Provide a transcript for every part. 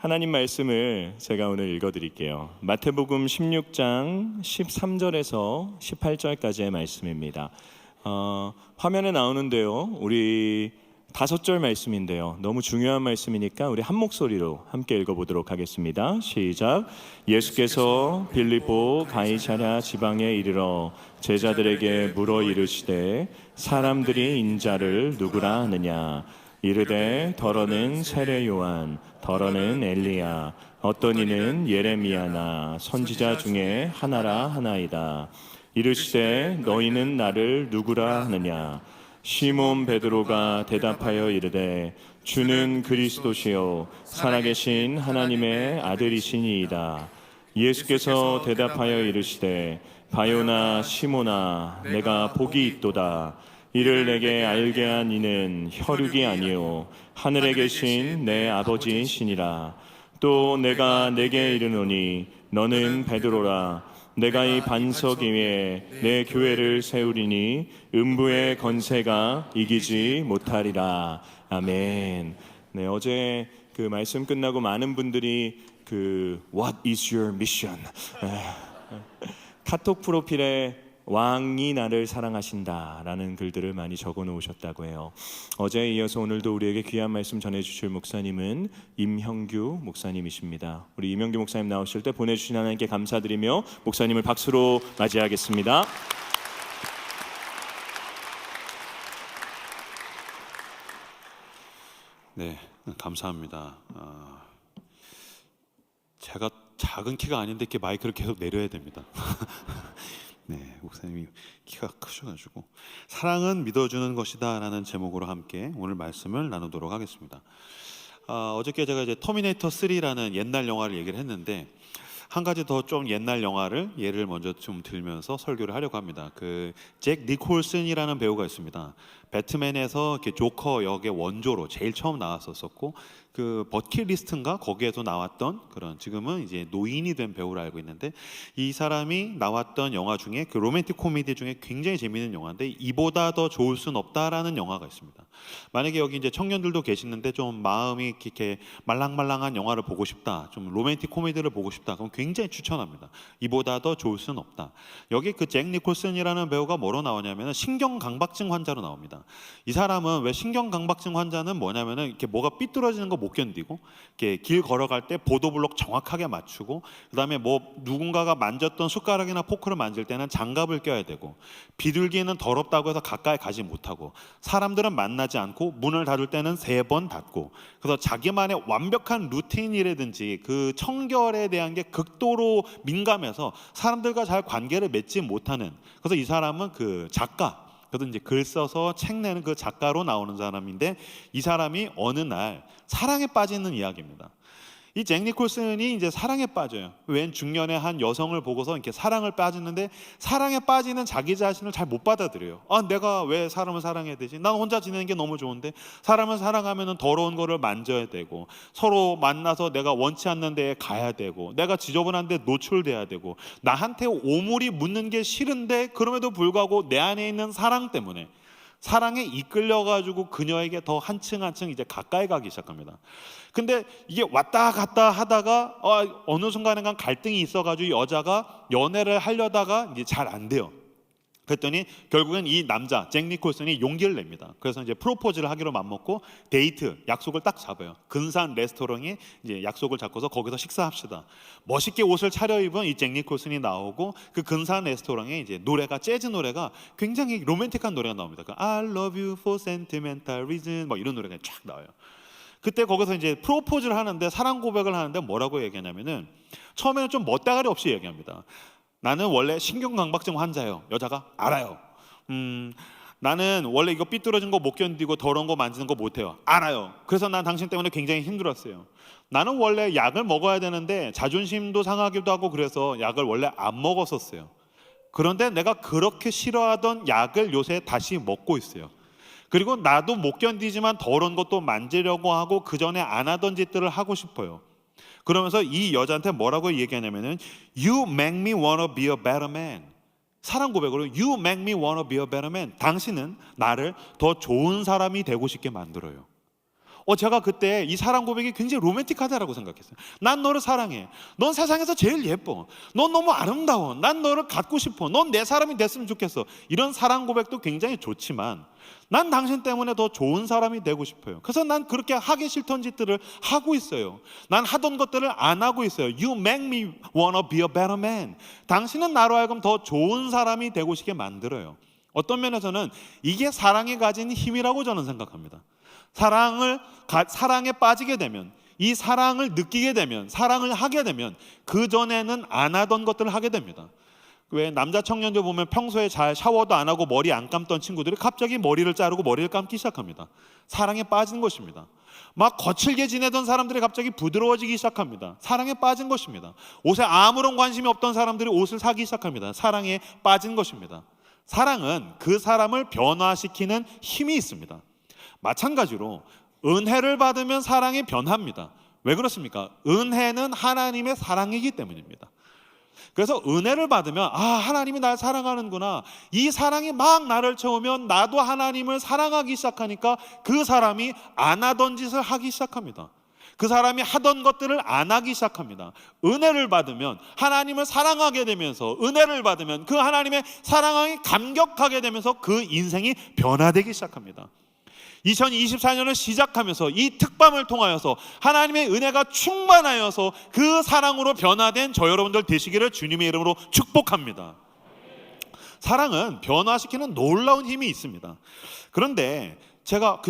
하나님 말씀을 제가 오늘 읽어드릴게요. 마태복음 16장 13절에서 18절까지의 말씀입니다. 화면에 나오는데요, 우리 5절 말씀인데요, 너무 중요한 말씀이니까 우리 한 목소리로 함께 읽어보도록 하겠습니다. 시작. 예수께서 빌립보 가이사랴 지방에 이르러 제자들에게 물어 이르시되 사람들이 인자를 누구라 하느냐. 이르되 더러는 세례 요한, 더러는 엘리야, 어떤 이는 예레미야나 선지자 중에 하나라 하나이다. 이르시되 너희는 나를 누구라 하느냐. 시몬 베드로가 대답하여 이르되 주는 그리스도시요 살아계신 하나님의 아들이시니이다. 예수께서 대답하여 이르시되 바요나 시몬아, 내가 복이 있도다. 이를 내게 알게 한 이는 혈육이 아니요 하늘에 계신 내 아버지이시니라. 또 내가 내게 이르노니 너는 베드로라. 내가 이 반석 위에 내 교회를 세우리니 음부의 건세가 이기지 못하리라. 아멘. 네, 어제 그 말씀 끝나고 많은 분들이 What is your mission? 카톡 프로필에 왕이 나를 사랑하신다라는 글들을 많이 적어 놓으셨다고 해요. 어제에 이어서 오늘도 우리에게 귀한 말씀 전해주실 목사님은 임형규 목사님이십니다. 우리 임형규 목사님 나오실 때 보내주신 하나님께 감사드리며 목사님을 박수로 맞이하겠습니다. 네, 감사합니다. 제가 작은 키가 아닌데 이렇게 마이크를 계속 내려야 됩니다. 네, 목사님이 키가 크셔가지고 사랑은 믿어주는 것이다 라는 제목으로 함께 오늘 말씀을 나누도록 하겠습니다. 어저께 제가 이제 터미네이터 3라는 옛날 영화를 얘기를 했는데 한 가지 더 좀 옛날 영화를 예를 먼저 좀 들면서 설교를 하려고 합니다. 잭 니콜슨이라는 배우가 있습니다. 배트맨에서 이렇게 조커 역의 원조로 제일 처음 나왔었고 버킷리스트인가 거기에도 나왔던 그런 지금은 이제 노인이 된 배우로 알고 있는데 이 사람이 나왔던 영화 중에 로맨틱 코미디 중에 굉장히 재미있는 영화인데 이보다 더 좋을 순 없다라는 영화가 있습니다. 만약에 여기 이제 청년들도 계시는데 좀 마음이 이렇게 말랑말랑한 영화를 보고 싶다, 좀 로맨틱 코미디를 보고 싶다, 그럼 굉장히 추천합니다. 이보다 더 좋을 순 없다. 여기 잭 니콜슨이라는 배우가 뭐로 나오냐면 신경강박증 환자로 나옵니다. 이 사람은 왜 신경강박증 환자는 뭐냐면은 이렇게 뭐가 삐뚤어지는 거 못 견디고 이렇게 길 걸어갈 때 보도블록 정확하게 맞추고 그다음에 뭐 누군가가 만졌던 숟가락이나 포크를 만질 때는 장갑을 껴야 되고 비둘기는 더럽다고 해서 가까이 가지 못하고 사람들은 만나지 않고 문을 닫을 때는 3번 닫고 그래서 자기만의 완벽한 루틴이라든지 그 청결에 대한 게 극도로 민감해서 사람들과 잘 관계를 맺지 못하는 그래서 이 사람은 작가 그래도 이제 글 써서 책 내는 그 작가로 나오는 사람인데 이 사람이 어느 날 사랑에 빠지는 이야기입니다. 이 잭 니콜슨이 이제 사랑에 빠져요. 웬 중년의 한 여성을 보고서 이렇게 사랑을 빠지는데 사랑에 빠지는 자기 자신을 잘 못 받아들여요. 내가 왜 사람을 사랑해야 되지? 난 혼자 지내는 게 너무 좋은데 사람을 사랑하면은 더러운 거를 만져야 되고 서로 만나서 내가 원치 않는 데에 가야 되고 내가 지저분한 데 노출돼야 되고 나한테 오물이 묻는 게 싫은데 그럼에도 불구하고 내 안에 있는 사랑 때문에 사랑에 이끌려가지고 그녀에게 더 한층 이제 가까이 가기 시작합니다. 근데 이게 왔다 갔다 하다가 어느 순간에 갈등이 있어가지고 여자가 연애를 하려다가 이제 잘 안 돼요. 그랬더니 결국엔 이 남자 잭 니콜슨이 용기를 냅니다. 그래서 이제 프로포즈를 하기로 맘먹고 데이트 약속을 딱 잡아요. 근사한 레스토랑에 이제 약속을 잡고서 거기서 식사합시다. 멋있게 옷을 차려입은 이 잭 니콜슨이 나오고 그 근사한 레스토랑에 이제 노래가 재즈 노래가 굉장히 로맨틱한 노래가 나옵니다. I love you for sentimental reason 뭐 이런 노래가 쫙 나와요. 그때 거기서 이제 프로포즈를 하는데 사랑 고백을 하는데 뭐라고 얘기하냐면은 처음에는 좀 멋대가리 없이 얘기합니다. 나는 원래 신경강박증 환자예요. 여자가 알아요. 나는 원래 이거 삐뚤어진 거 못 견디고 더러운 거 만지는 거 못해요. 알아요. 그래서 난 당신 때문에 굉장히 힘들었어요. 나는 원래 약을 먹어야 되는데 자존심도 상하기도 하고 그래서 약을 원래 안 먹었었어요. 그런데 내가 그렇게 싫어하던 약을 요새 다시 먹고 있어요. 그리고 나도 못 견디지만 더러운 것도 만지려고 하고 그 전에 안 하던 짓들을 하고 싶어요. 그러면서 이 여자한테 뭐라고 얘기하냐면은 You make me wanna be a better man. 사랑 고백으로 You make me wanna be a better man. 당신은 나를 더 좋은 사람이 되고 싶게 만들어요. 제가 그때 이 사랑 고백이 굉장히 로맨틱하다라고 생각했어요. 난 너를 사랑해. 넌 세상에서 제일 예뻐. 넌 너무 아름다워. 난 너를 갖고 싶어. 넌 내 사람이 됐으면 좋겠어. 이런 사랑 고백도 굉장히 좋지만 난 당신 때문에 더 좋은 사람이 되고 싶어요. 그래서 난 그렇게 하기 싫던 짓들을 하고 있어요. 난 하던 것들을 안 하고 있어요. You make me wanna be a better man. 당신은 나로 하여금 더 좋은 사람이 되고 싶게 만들어요. 어떤 면에서는 이게 사랑이 가진 힘이라고 저는 생각합니다. 사랑에 빠지게 되면, 이 사랑을 느끼게 되면, 사랑을 하게 되면 그 전에는 안 하던 것들을 하게 됩니다. 왜 남자 청년들 보면 평소에 잘 샤워도 안 하고 머리 안 감던 친구들이 갑자기 머리를 자르고 머리를 감기 시작합니다. 사랑에 빠진 것입니다. 막 거칠게 지내던 사람들이 갑자기 부드러워지기 시작합니다. 사랑에 빠진 것입니다. 옷에 아무런 관심이 없던 사람들이 옷을 사기 시작합니다. 사랑에 빠진 것입니다. 사랑은 그 사람을 변화시키는 힘이 있습니다. 마찬가지로 은혜를 받으면 사랑이 변합니다. 왜 그렇습니까? 은혜는 하나님의 사랑이기 때문입니다. 그래서 은혜를 받으면 하나님이 날 사랑하는구나, 이 사랑이 막 나를 채우면 나도 하나님을 사랑하기 시작하니까 그 사람이 안 하던 짓을 하기 시작합니다. 그 사람이 하던 것들을 안 하기 시작합니다. 은혜를 받으면 하나님을 사랑하게 되면서, 은혜를 받으면 그 하나님의 사랑에 감격하게 되면서 그 인생이 변화되기 시작합니다. 2024년을 시작하면서 이 특밤을 통하여서 하나님의 은혜가 충만하여서 그 사랑으로 변화된 저 여러분들 되시기를 주님의 이름으로 축복합니다. 사랑은 변화시키는 놀라운 힘이 있습니다. 그런데 제가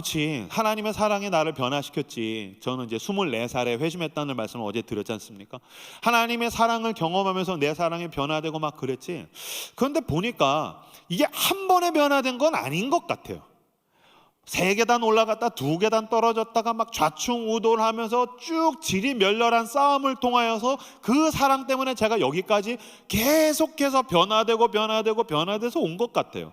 하나님의 사랑이 나를 변화시켰지. 저는 이제 24살에 회심했다는 말씀을 어제 드렸지 않습니까? 하나님의 사랑을 경험하면서 내 사랑이 변화되고 막 그랬지. 그런데 보니까 이게 한 번에 변화된 건 아닌 것 같아요. 3계단 올라갔다 2계단 떨어졌다가 막 좌충우돌 하면서 쭉 질이 멸렬한 싸움을 통하여서 그 사랑 때문에 제가 여기까지 계속해서 변화돼서 온 것 같아요.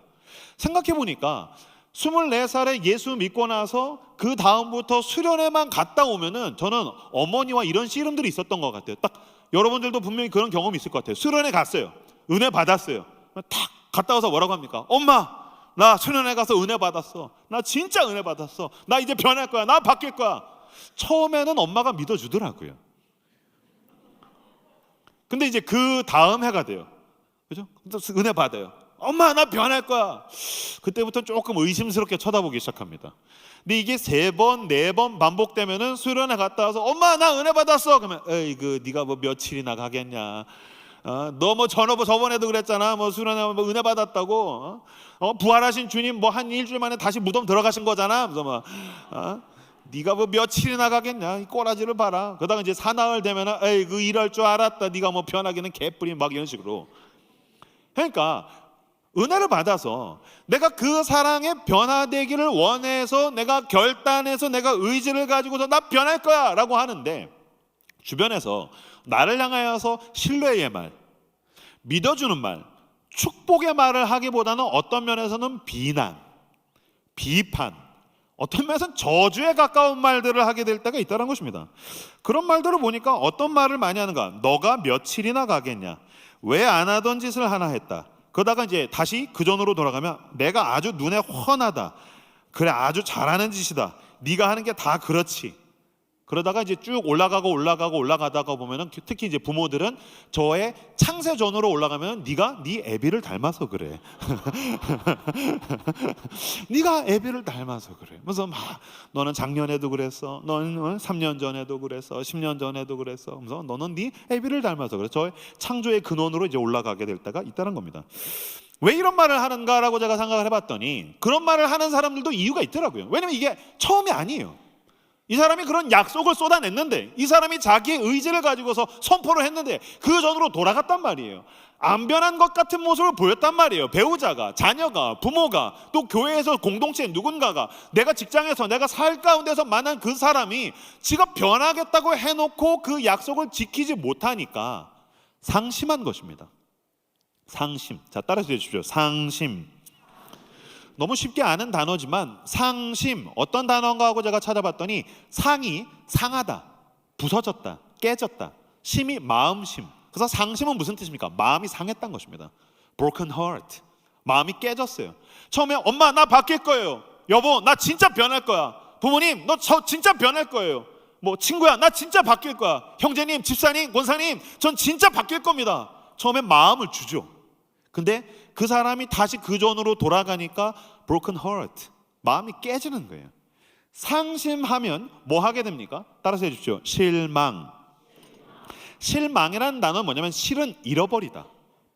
생각해 보니까 24살에 예수 믿고 나서 그 다음부터 수련회만 갔다 오면은 저는 어머니와 이런 씨름들이 있었던 것 같아요. 딱 여러분들도 분명히 그런 경험이 있을 것 같아요. 수련회 갔어요. 은혜 받았어요. 탁 갔다 와서 뭐라고 합니까? 엄마, 나 수련회 가서 은혜 받았어. 나 진짜 은혜 받았어. 나 이제 변할 거야. 나 바뀔 거야. 처음에는 엄마가 믿어주더라고요. 근데 이제 그 다음 해가 돼요. 그죠? 은혜 받아요. 엄마, 나 변할 거야. 그때부터 조금 의심스럽게 쳐다보기 시작합니다. 근데 이게 3번, 4번 반복되면은 수련회 갔다 와서 엄마, 나 은혜 받았어. 그러면 네가 뭐 며칠이나 가겠냐. 너 뭐 저번에도 그랬잖아. 뭐 수련회 뭐 은혜 받았다고. 부활하신 주님 뭐 한 일주일 만에 다시 무덤 들어가신 거잖아. 그래서 네가 뭐 며칠이나 가겠냐. 이 꼬라지를 봐라. 그러다가 이제 사나흘 되면은 이럴 줄 알았다. 네가 뭐 변하기는 개뿔이 막 이런 식으로. 그러니까 은혜를 받아서 내가 그 사랑에 변화되기를 원해서 내가 결단해서 내가 의지를 가지고서 나 변할 거야 라고 하는데, 주변에서 나를 향하여서 신뢰의 말, 믿어주는 말, 축복의 말을 하기보다는 어떤 면에서는 비난, 비판, 어떤 면에서는 저주에 가까운 말들을 하게 될 때가 있다는 것입니다. 그런 말들을 보니까 어떤 말을 많이 하는가? 너가 며칠이나 가겠냐? 왜 안 하던 짓을 하나 했다. 그러다가 이제 다시 그 전으로 돌아가면 내가 아주 눈에 훤하다. 그래, 아주 잘하는 짓이다. 네가 하는 게 다 그렇지. 그러다가 이제 쭉 올라가다가 보면은 특히 이제 부모들은 저의 창세전으로 올라가면 네가 네 애비를 닮아서 그래. 네가 애비를 닮아서 그래. 그래서 막 너는 작년에도 그랬어. 너는 3년 전에도 그랬어. 10년 전에도 그랬어. 그래서 너는 네 애비를 닮아서 그래. 저의 창조의 근원으로 이제 올라가게 될 때가 있다는 겁니다. 왜 이런 말을 하는가라고 제가 생각을 해봤더니 그런 말을 하는 사람들도 이유가 있더라고요. 왜냐면 이게 처음이 아니에요. 이 사람이 그런 약속을 쏟아냈는데, 이 사람이 자기의 의지를 가지고서 선포를 했는데 그 전으로 돌아갔단 말이에요. 안 변한 것 같은 모습을 보였단 말이에요. 배우자가, 자녀가, 부모가, 또 교회에서 공동체 누군가가, 내가 직장에서 내가 살 가운데서 만난 그 사람이 지가 변하겠다고 해놓고 그 약속을 지키지 못하니까 상심한 것입니다. 상심. 자, 따라서 해주십시오. 상심. 너무 쉽게 아는 단어지만 상심, 어떤 단어인가 하고 제가 찾아봤더니 상이 상하다, 부서졌다, 깨졌다. 심이 마음심. 그래서 상심은 무슨 뜻입니까? 마음이 상했다는 것입니다. Broken heart. 마음이 깨졌어요. 처음에 엄마 나 바뀔 거예요. 여보 나 진짜 변할 거야. 부모님, 너 저 진짜 변할 거예요. 뭐 친구야, 나 진짜 바뀔 거야. 형제님, 집사님, 권사님, 전 진짜 바뀔 겁니다. 처음에 마음을 주죠. 근데 그 사람이 다시 그 전으로 돌아가니까 broken heart, 마음이 깨지는 거예요. 상심하면 뭐 하게 됩니까? 따라서 해주십시오. 실망. 실망이라는 단어는 뭐냐면 실은 잃어버리다.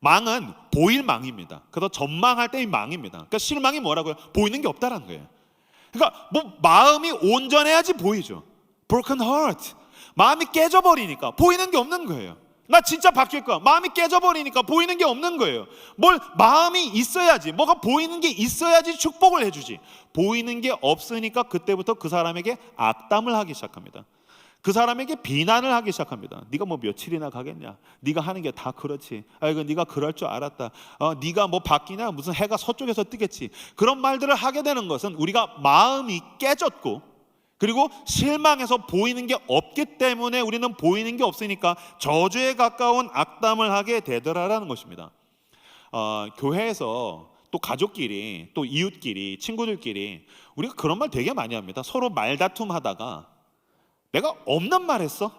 망은 보일 망입니다. 그래서 전망할 때의 망입니다. 그러니까 실망이 뭐라고요? 보이는 게 없다라는 거예요. 그러니까 뭐 마음이 온전해야지 보이죠. broken heart, 마음이 깨져버리니까 보이는 게 없는 거예요. 나 진짜 바뀔 거야. 마음이 깨져버리니까 보이는 게 없는 거예요. 뭘 마음이 있어야지, 뭐가 보이는 게 있어야지 축복을 해주지. 보이는 게 없으니까 그때부터 그 사람에게 악담을 하기 시작합니다. 그 사람에게 비난을 하기 시작합니다. 네가 뭐 며칠이나 가겠냐? 네가 하는 게 다 그렇지. 아이고 네가 그럴 줄 알았다. 네가 뭐 바뀌냐? 무슨 해가 서쪽에서 뜨겠지. 그런 말들을 하게 되는 것은 우리가 마음이 깨졌고, 그리고 실망해서 보이는 게 없기 때문에 우리는 보이는 게 없으니까 저주에 가까운 악담을 하게 되더라라는 것입니다. 교회에서 또 가족끼리, 또 이웃끼리, 친구들끼리 우리가 그런 말 되게 많이 합니다. 서로 말다툼하다가 내가 없는 말 했어?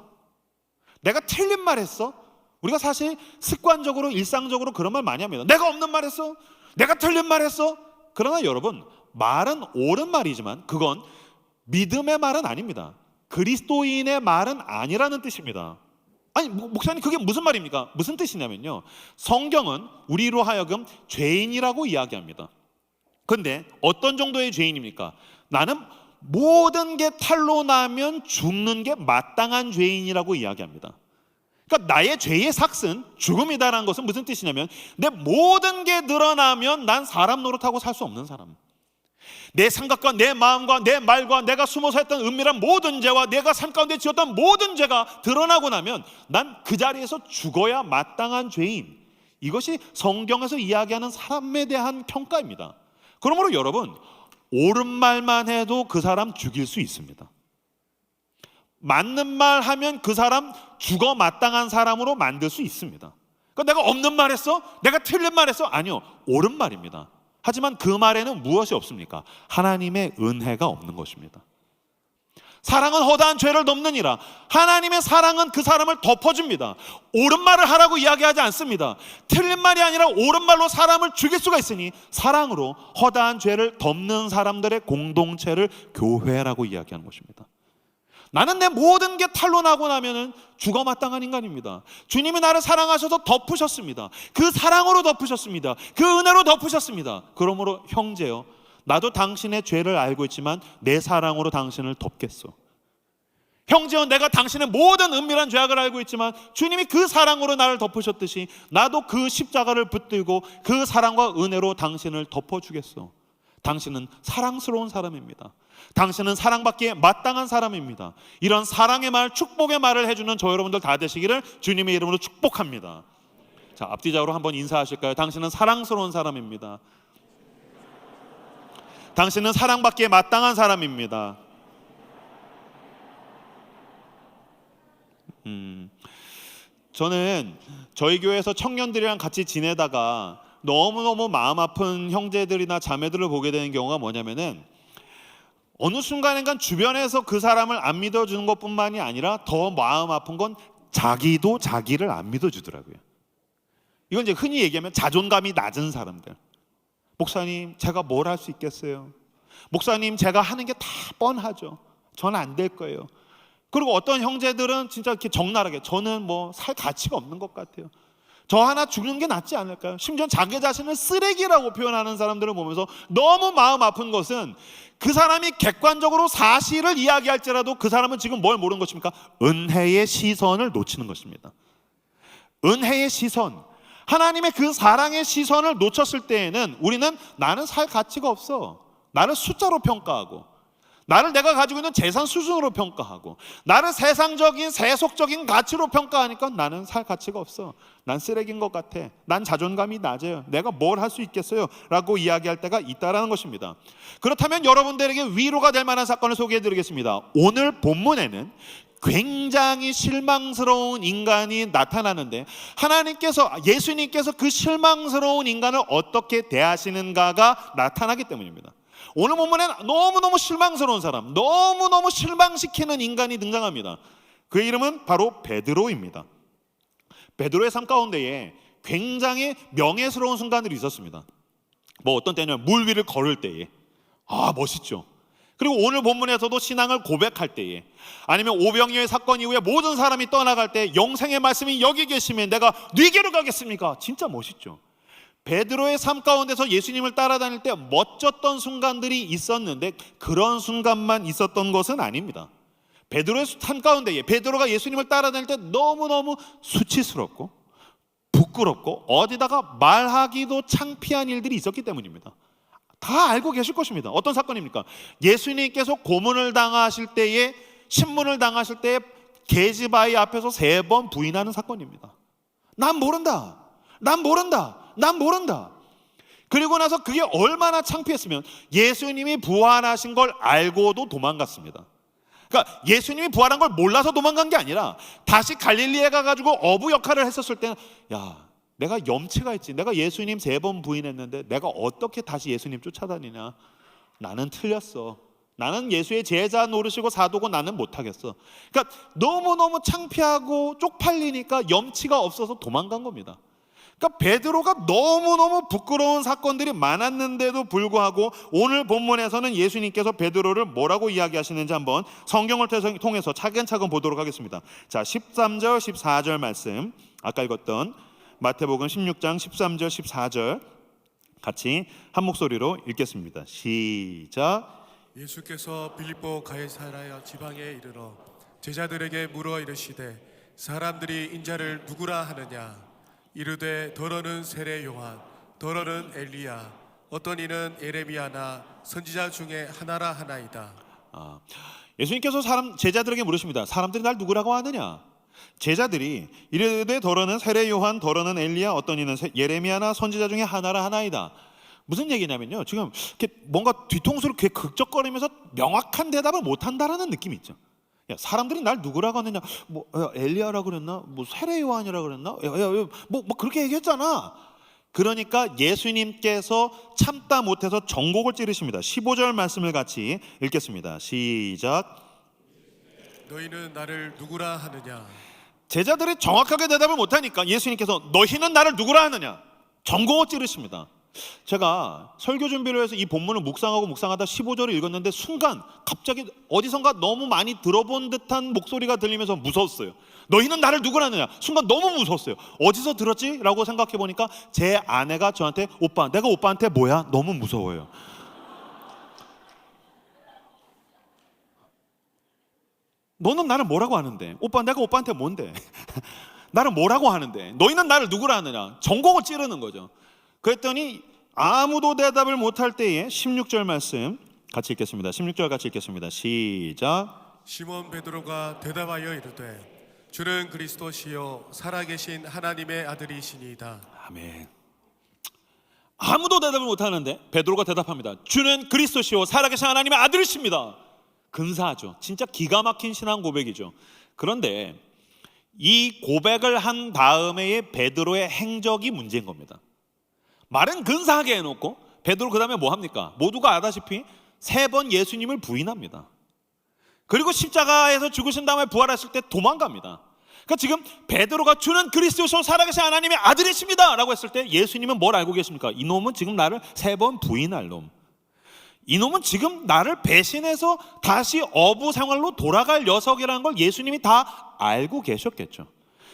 내가 틀린 말 했어? 우리가 사실 습관적으로 일상적으로 그런 말 많이 합니다. 내가 없는 말 했어? 내가 틀린 말 했어? 그러나 여러분, 말은 옳은 말이지만 그건 믿음의 말은 아닙니다. 그리스도인의 말은 아니라는 뜻입니다. 아니 목사님, 그게 무슨 말입니까? 무슨 뜻이냐면요, 성경은 우리로 하여금 죄인이라고 이야기합니다. 근데 어떤 정도의 죄인입니까? 나는 모든 게 탄로 나면 죽는 게 마땅한 죄인이라고 이야기합니다. 그러니까 나의 죄의 삭은 죽음이다라는 것은 무슨 뜻이냐면, 내 모든 게 드러나면 난 사람 노릇하고 살 수 없는 사람, 내 생각과 내 마음과 내 말과 내가 숨어서 했던 은밀한 모든 죄와 내가 삶 가운데 지었던 모든 죄가 드러나고 나면 난 그 자리에서 죽어야 마땅한 죄인. 이것이 성경에서 이야기하는 사람에 대한 평가입니다. 그러므로 여러분, 옳은 말만 해도 그 사람 죽일 수 있습니다. 맞는 말 하면 그 사람 죽어 마땅한 사람으로 만들 수 있습니다. 그러니까 내가 없는 말 했어? 내가 틀린 말 했어? 아니요, 옳은 말입니다. 하지만 그 말에는 무엇이 없습니까? 하나님의 은혜가 없는 것입니다. 사랑은 허다한 죄를 덮느니라. 하나님의 사랑은 그 사람을 덮어줍니다. 옳은 말을 하라고 이야기하지 않습니다. 틀린 말이 아니라 옳은 말로 사람을 죽일 수가 있으니 사랑으로 허다한 죄를 덮는 사람들의 공동체를 교회라고 이야기하는 것입니다. 나는 내 모든 게 탄로 나고 나면은 죽어 마땅한 인간입니다. 주님이 나를 사랑하셔서 덮으셨습니다. 그 사랑으로 덮으셨습니다. 그 은혜로 덮으셨습니다. 그러므로 형제요, 나도 당신의 죄를 알고 있지만 내 사랑으로 당신을 덮겠소. 형제여, 내가 당신의 모든 은밀한 죄악을 알고 있지만 주님이 그 사랑으로 나를 덮으셨듯이 나도 그 십자가를 붙들고 그 사랑과 은혜로 당신을 덮어주겠소. 당신은 사랑스러운 사람입니다. 당신은 사랑받기에 마땅한 사람입니다. 이런 사랑의 말, 축복의 말을 해주는 저 여러분들 다 되시기를 주님의 이름으로 축복합니다. 자, 앞뒤적으로 한번 인사하실까요? 당신은 사랑스러운 사람입니다. 당신은 사랑받기에 마땅한 사람입니다. 저는 저희 교회에서 청년들이랑 같이 지내다가 너무너무 마음 아픈 형제들이나 자매들을 보게 되는 경우가 뭐냐면은, 어느 순간인가 주변에서 그 사람을 안 믿어주는 것뿐만이 아니라 더 마음 아픈 건 자기도 자기를 안 믿어주더라고요. 이건 이제 흔히 얘기하면 자존감이 낮은 사람들. 목사님, 제가 뭘 할 수 있겠어요? 목사님, 제가 하는 게 다 뻔하죠. 저는 안 될 거예요. 그리고 어떤 형제들은 진짜 이렇게 적나라하게, 저는 뭐 살 가치가 없는 것 같아요. 저 하나 죽는 게 낫지 않을까요? 심지어 자기 자신을 쓰레기라고 표현하는 사람들을 보면서 너무 마음 아픈 것은, 그 사람이 객관적으로 사실을 이야기할지라도 그 사람은 지금 뭘 모르는 것입니까? 은혜의 시선을 놓치는 것입니다. 은혜의 시선, 하나님의 그 사랑의 시선을 놓쳤을 때에는 우리는 나는 살 가치가 없어, 나를 숫자로 평가하고, 나를 내가 가지고 있는 재산 수준으로 평가하고, 나를 세상적인 세속적인 가치로 평가하니까 나는 살 가치가 없어, 난 쓰레기인 것 같아, 난 자존감이 낮아요, 내가 뭘 할 수 있겠어요? 라고 이야기할 때가 있다라는 것입니다. 그렇다면 여러분들에게 위로가 될 만한 사건을 소개해 드리겠습니다. 오늘 본문에는 굉장히 실망스러운 인간이 나타나는데, 하나님께서, 예수님께서 그 실망스러운 인간을 어떻게 대하시는가가 나타나기 때문입니다. 오늘 본문에 너무너무 실망스러운 사람, 너무너무 실망시키는 인간이 등장합니다. 그의 이름은 바로 베드로입니다. 베드로의 삶 가운데에 굉장히 명예스러운 순간들이 있었습니다. 어떤 때는 물 위를 걸을 때에 멋있죠. 그리고 오늘 본문에서도 신앙을 고백할 때에, 아니면 오병이어의 사건 이후에 모든 사람이 떠나갈 때 영생의 말씀이 여기 계시면 내가 네게로 가겠습니까? 진짜 멋있죠. 베드로의 삶 가운데서 예수님을 따라다닐 때 멋졌던 순간들이 있었는데 그런 순간만 있었던 것은 아닙니다. 베드로의 삶 가운데에 베드로가 예수님을 따라다닐 때 너무너무 수치스럽고 부끄럽고 어디다가 말하기도 창피한 일들이 있었기 때문입니다. 다 알고 계실 것입니다. 어떤 사건입니까? 예수님께서 고문을 당하실 때에, 신문을 당하실 때에 계집아이 앞에서 3번 부인하는 사건입니다. 난 모른다, 난 모른다, 난 모른다. 그리고 나서 그게 얼마나 창피했으면 예수님이 부활하신 걸 알고도 도망갔습니다. 그러니까 예수님이 부활한 걸 몰라서 도망간 게 아니라 다시 갈릴리에 가가지고 어부 역할을 했었을 때는 내가 염치가 있지, 내가 예수님 3번 부인했는데 내가 어떻게 다시 예수님 쫓아다니냐, 나는 틀렸어, 나는 예수의 제자 노릇이고 사도고 나는 못하겠어. 그러니까 너무너무 창피하고 쪽팔리니까 염치가 없어서 도망간 겁니다. 그러니까 베드로가 너무너무 부끄러운 사건들이 많았는데도 불구하고 오늘 본문에서는 예수님께서 베드로를 뭐라고 이야기하시는지 한번 성경을 통해서 차근차근 보도록 하겠습니다. 자, 13절 14절 말씀, 아까 읽었던 마태복음 16장 13절 14절 같이 한 목소리로 읽겠습니다. 시작. 예수께서 빌립보 가이사랴 지방에 이르러 제자들에게 물어 이르시되 사람들이 인자를 누구라 하느냐. 이르되 더러는 세례 요한, 더러는 엘리야, 어떤 이는 예레미야나 선지자 중에 하나라 하나이다. 예수님께서 제자들에게 물으십니다. 사람들이 날 누구라고 하느냐? 제자들이 이르되 더러는 세례 요한, 더러는 엘리야, 어떤 이는 예레미야나 선지자 중에 하나라 하나이다. 무슨 얘기냐면요, 지금 이렇게 뭔가 뒤통수를 이렇게 극적거리면서 명확한 대답을 못한다라는 느낌이 있죠. 사람들이 날 누구라고 하느냐? 엘리야라 그랬나? 세례 요한이라 그랬나? 그렇게 얘기했잖아. 그러니까 예수님께서 참다 못해서 전곡을 찌르십니다. 15절 말씀을 같이 읽겠습니다. 시작. 너희는 나를 누구라 하느냐? 제자들이 정확하게 대답을 못하니까 예수님께서 너희는 나를 누구라 하느냐? 전곡을 찌르십니다. 제가 설교 준비를 해서 이 본문을 묵상하다 15절을 읽었는데 순간 갑자기 어디선가 너무 많이 들어본 듯한 목소리가 들리면서 무서웠어요. 너희는 나를 누구라 하느냐? 순간 너무 무서웠어요. 어디서 들었지? 라고 생각해 보니까 제 아내가 저한테 오빠, 내가 오빠한테 뭐야? 너무 무서워요. 너는 나를 뭐라고 하는데? 오빠, 내가 오빠한테 뭔데? 나를 뭐라고 하는데? 너희는 나를 누구라 하느냐? 전곡을 찌르는 거죠. 그랬더니 아무도 대답을 못할 때에 16절 말씀 같이 읽겠습니다. 16절 같이 읽겠습니다. 시작. 시몬 베드로가 대답하여 이르되 주는 그리스도시요 살아계신 하나님의 아들이시니이다. 아멘. 아무도 대답을 못하는데 베드로가 대답합니다. 주는 그리스도시요 살아계신 하나님의 아들이십니다. 근사하죠. 진짜 기가 막힌 신앙 고백이죠. 그런데 이 고백을 한 다음에의 베드로의 행적이 문제인 겁니다. 말은 근사하게 해놓고 베드로 그 다음에 뭐 합니까? 모두가 아다시피 3번 예수님을 부인합니다. 그리고 십자가에서 죽으신 다음에 부활했을 때 도망갑니다. 그러니까 지금 베드로가 주는 그리스도시요 살아계신 하나님의 아들이십니다 라고 했을 때 예수님은 뭘 알고 계십니까? 이놈은 지금 나를 3번 부인할 놈, 이놈은 지금 나를 배신해서 다시 어부 생활로 돌아갈 녀석이라는 걸 예수님이 다 알고 계셨겠죠.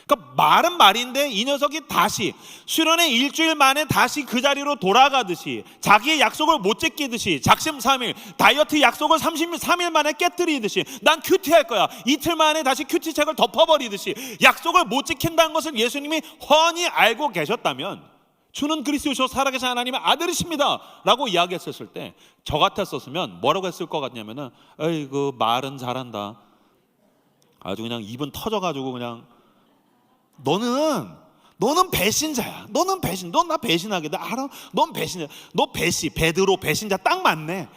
그러니까 말은 말인데 이 녀석이 다시 수련의 일주일 만에 다시 그 자리로 돌아가듯이, 자기의 약속을 못 지키듯이, 작심삼일 다이어트 약속을 33일 만에 깨뜨리듯이, 난 큐티할 거야, 이틀 만에 다시 큐티책을 덮어버리듯이 약속을 못 지킨다는 것을 예수님이 훤히 알고 계셨다면 주는 그리스도시요 살아계신 하나님의 아들이십니다 라고 이야기했었을 때 저 같았었으면 뭐라고 했을 것 같냐면은, 에이그 말은 잘한다, 아주 그냥 입은 터져가지고 그냥 너는 배신자야. 너는 배신. 넌 나 배신하게. 나 알아. 넌 배신자. 너 베드로 배신자 딱 맞네.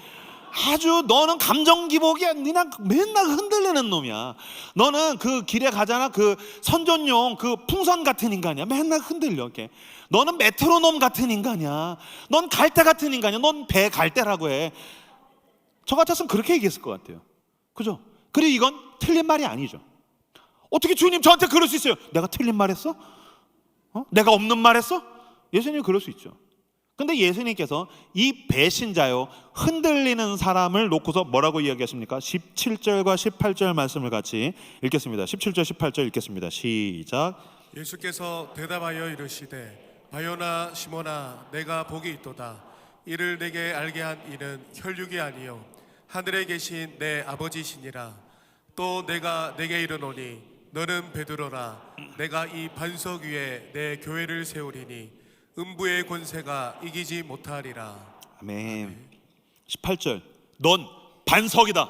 아주 너는 감정 기복이야. 그냥 맨날 흔들리는 놈이야. 너는 그 길에 가잖아. 그 선전용 그 풍선 같은 인간이야. 맨날 흔들려 이렇게. 너는 메트로놈 같은 인간이야. 넌 갈대 같은 인간이야. 넌 배 갈대라고 해. 저 같았으면 그렇게 얘기했을 것 같아요. 그죠? 그리고 이건 틀린 말이 아니죠. 어떻게 주님 저한테 그럴 수 있어요? 내가 틀린 말 했어? 내가 없는 말 했어? 예수님이 그럴 수 있죠. 근데 예수님께서 이 배신자요, 흔들리는 사람을 놓고서 뭐라고 이야기하십니까? 17절과 18절 말씀을 같이 읽겠습니다. 17절 18절 읽겠습니다. 시작. 예수께서 대답하여 이르시되 바요나 시몬아 내가 복이 있도다. 이를 내게 알게 한 이는 혈육이 아니요 하늘에 계신 내 아버지시니라. 또 내가 내게 이르노니 너는 베드로라. 내가 이 반석 위에 내 교회를 세우리니 음부의 권세가 이기지 못하리라. 아멘. 18절. 넌 반석이다.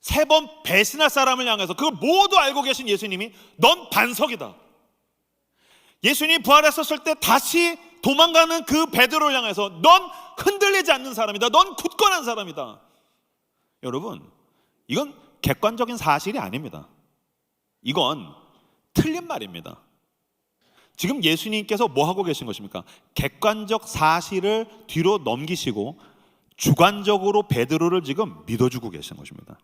3번 배신할 사람을 향해서 그걸 모두 알고 계신 예수님이 넌 반석이다. 예수님이 부활했었을 때 다시 도망가는 그 베드로를 향해서 넌 흔들리지 않는 사람이다. 넌 굳건한 사람이다. 여러분, 이건 객관적인 사실이 아닙니다. 이건 틀린 말입니다. 지금 예수님께서 뭐 하고 계신 것입니까? 객관적 사실을 뒤로 넘기시고 주관적으로 베드로를 지금 믿어주고 계신 것입니다.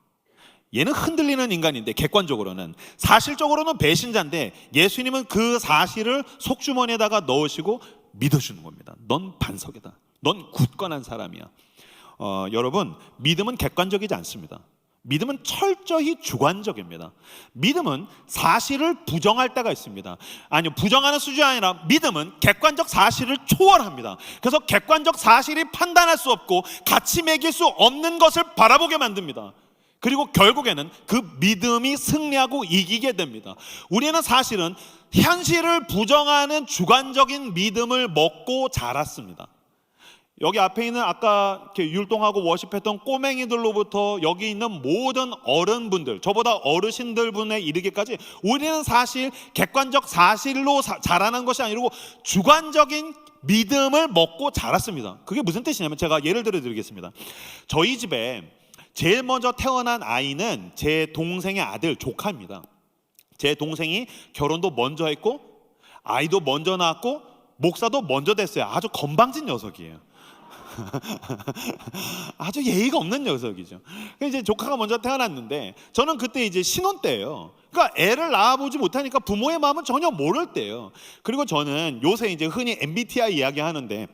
얘는 흔들리는 인간인데 객관적으로는, 사실적으로는 배신자인데 예수님은 그 사실을 속주머니에다가 넣으시고 믿어주는 겁니다. 넌 반석이다. 넌 굳건한 사람이야. 여러분, 믿음은 객관적이지 않습니다. 믿음은 철저히 주관적입니다. 믿음은 사실을 부정할 때가 있습니다. 아니요, 부정하는 수준이 아니라 믿음은 객관적 사실을 초월합니다. 그래서 객관적 사실이 판단할 수 없고 가치 매길 수 없는 것을 바라보게 만듭니다. 그리고 결국에는 그 믿음이 승리하고 이기게 됩니다. 우리는 사실은 현실을 부정하는 주관적인 믿음을 먹고 자랐습니다. 여기 앞에 있는 아까 이렇게 율동하고 워십했던 꼬맹이들로부터 여기 있는 모든 어른분들, 저보다 어르신들 분에 이르기까지 우리는 사실 객관적 사실로 자라난 것이 아니고 주관적인 믿음을 먹고 자랐습니다. 그게 무슨 뜻이냐면 제가 예를 들어 드리겠습니다. 저희 집에 제일 먼저 태어난 아이는 제 동생의 아들 조카입니다. 제 동생이 결혼도 먼저 했고 아이도 먼저 낳았고 목사도 먼저 됐어요. 아주 건방진 녀석이에요. 아주 예의가 없는 녀석이죠. 이제 조카가 먼저 태어났는데 저는 그때 이제 신혼 때예요. 그러니까 애를 낳아보지 못하니까 부모의 마음은 전혀 모를 때예요. 그리고 저는 요새 이제 흔히 MBTI 이야기하는데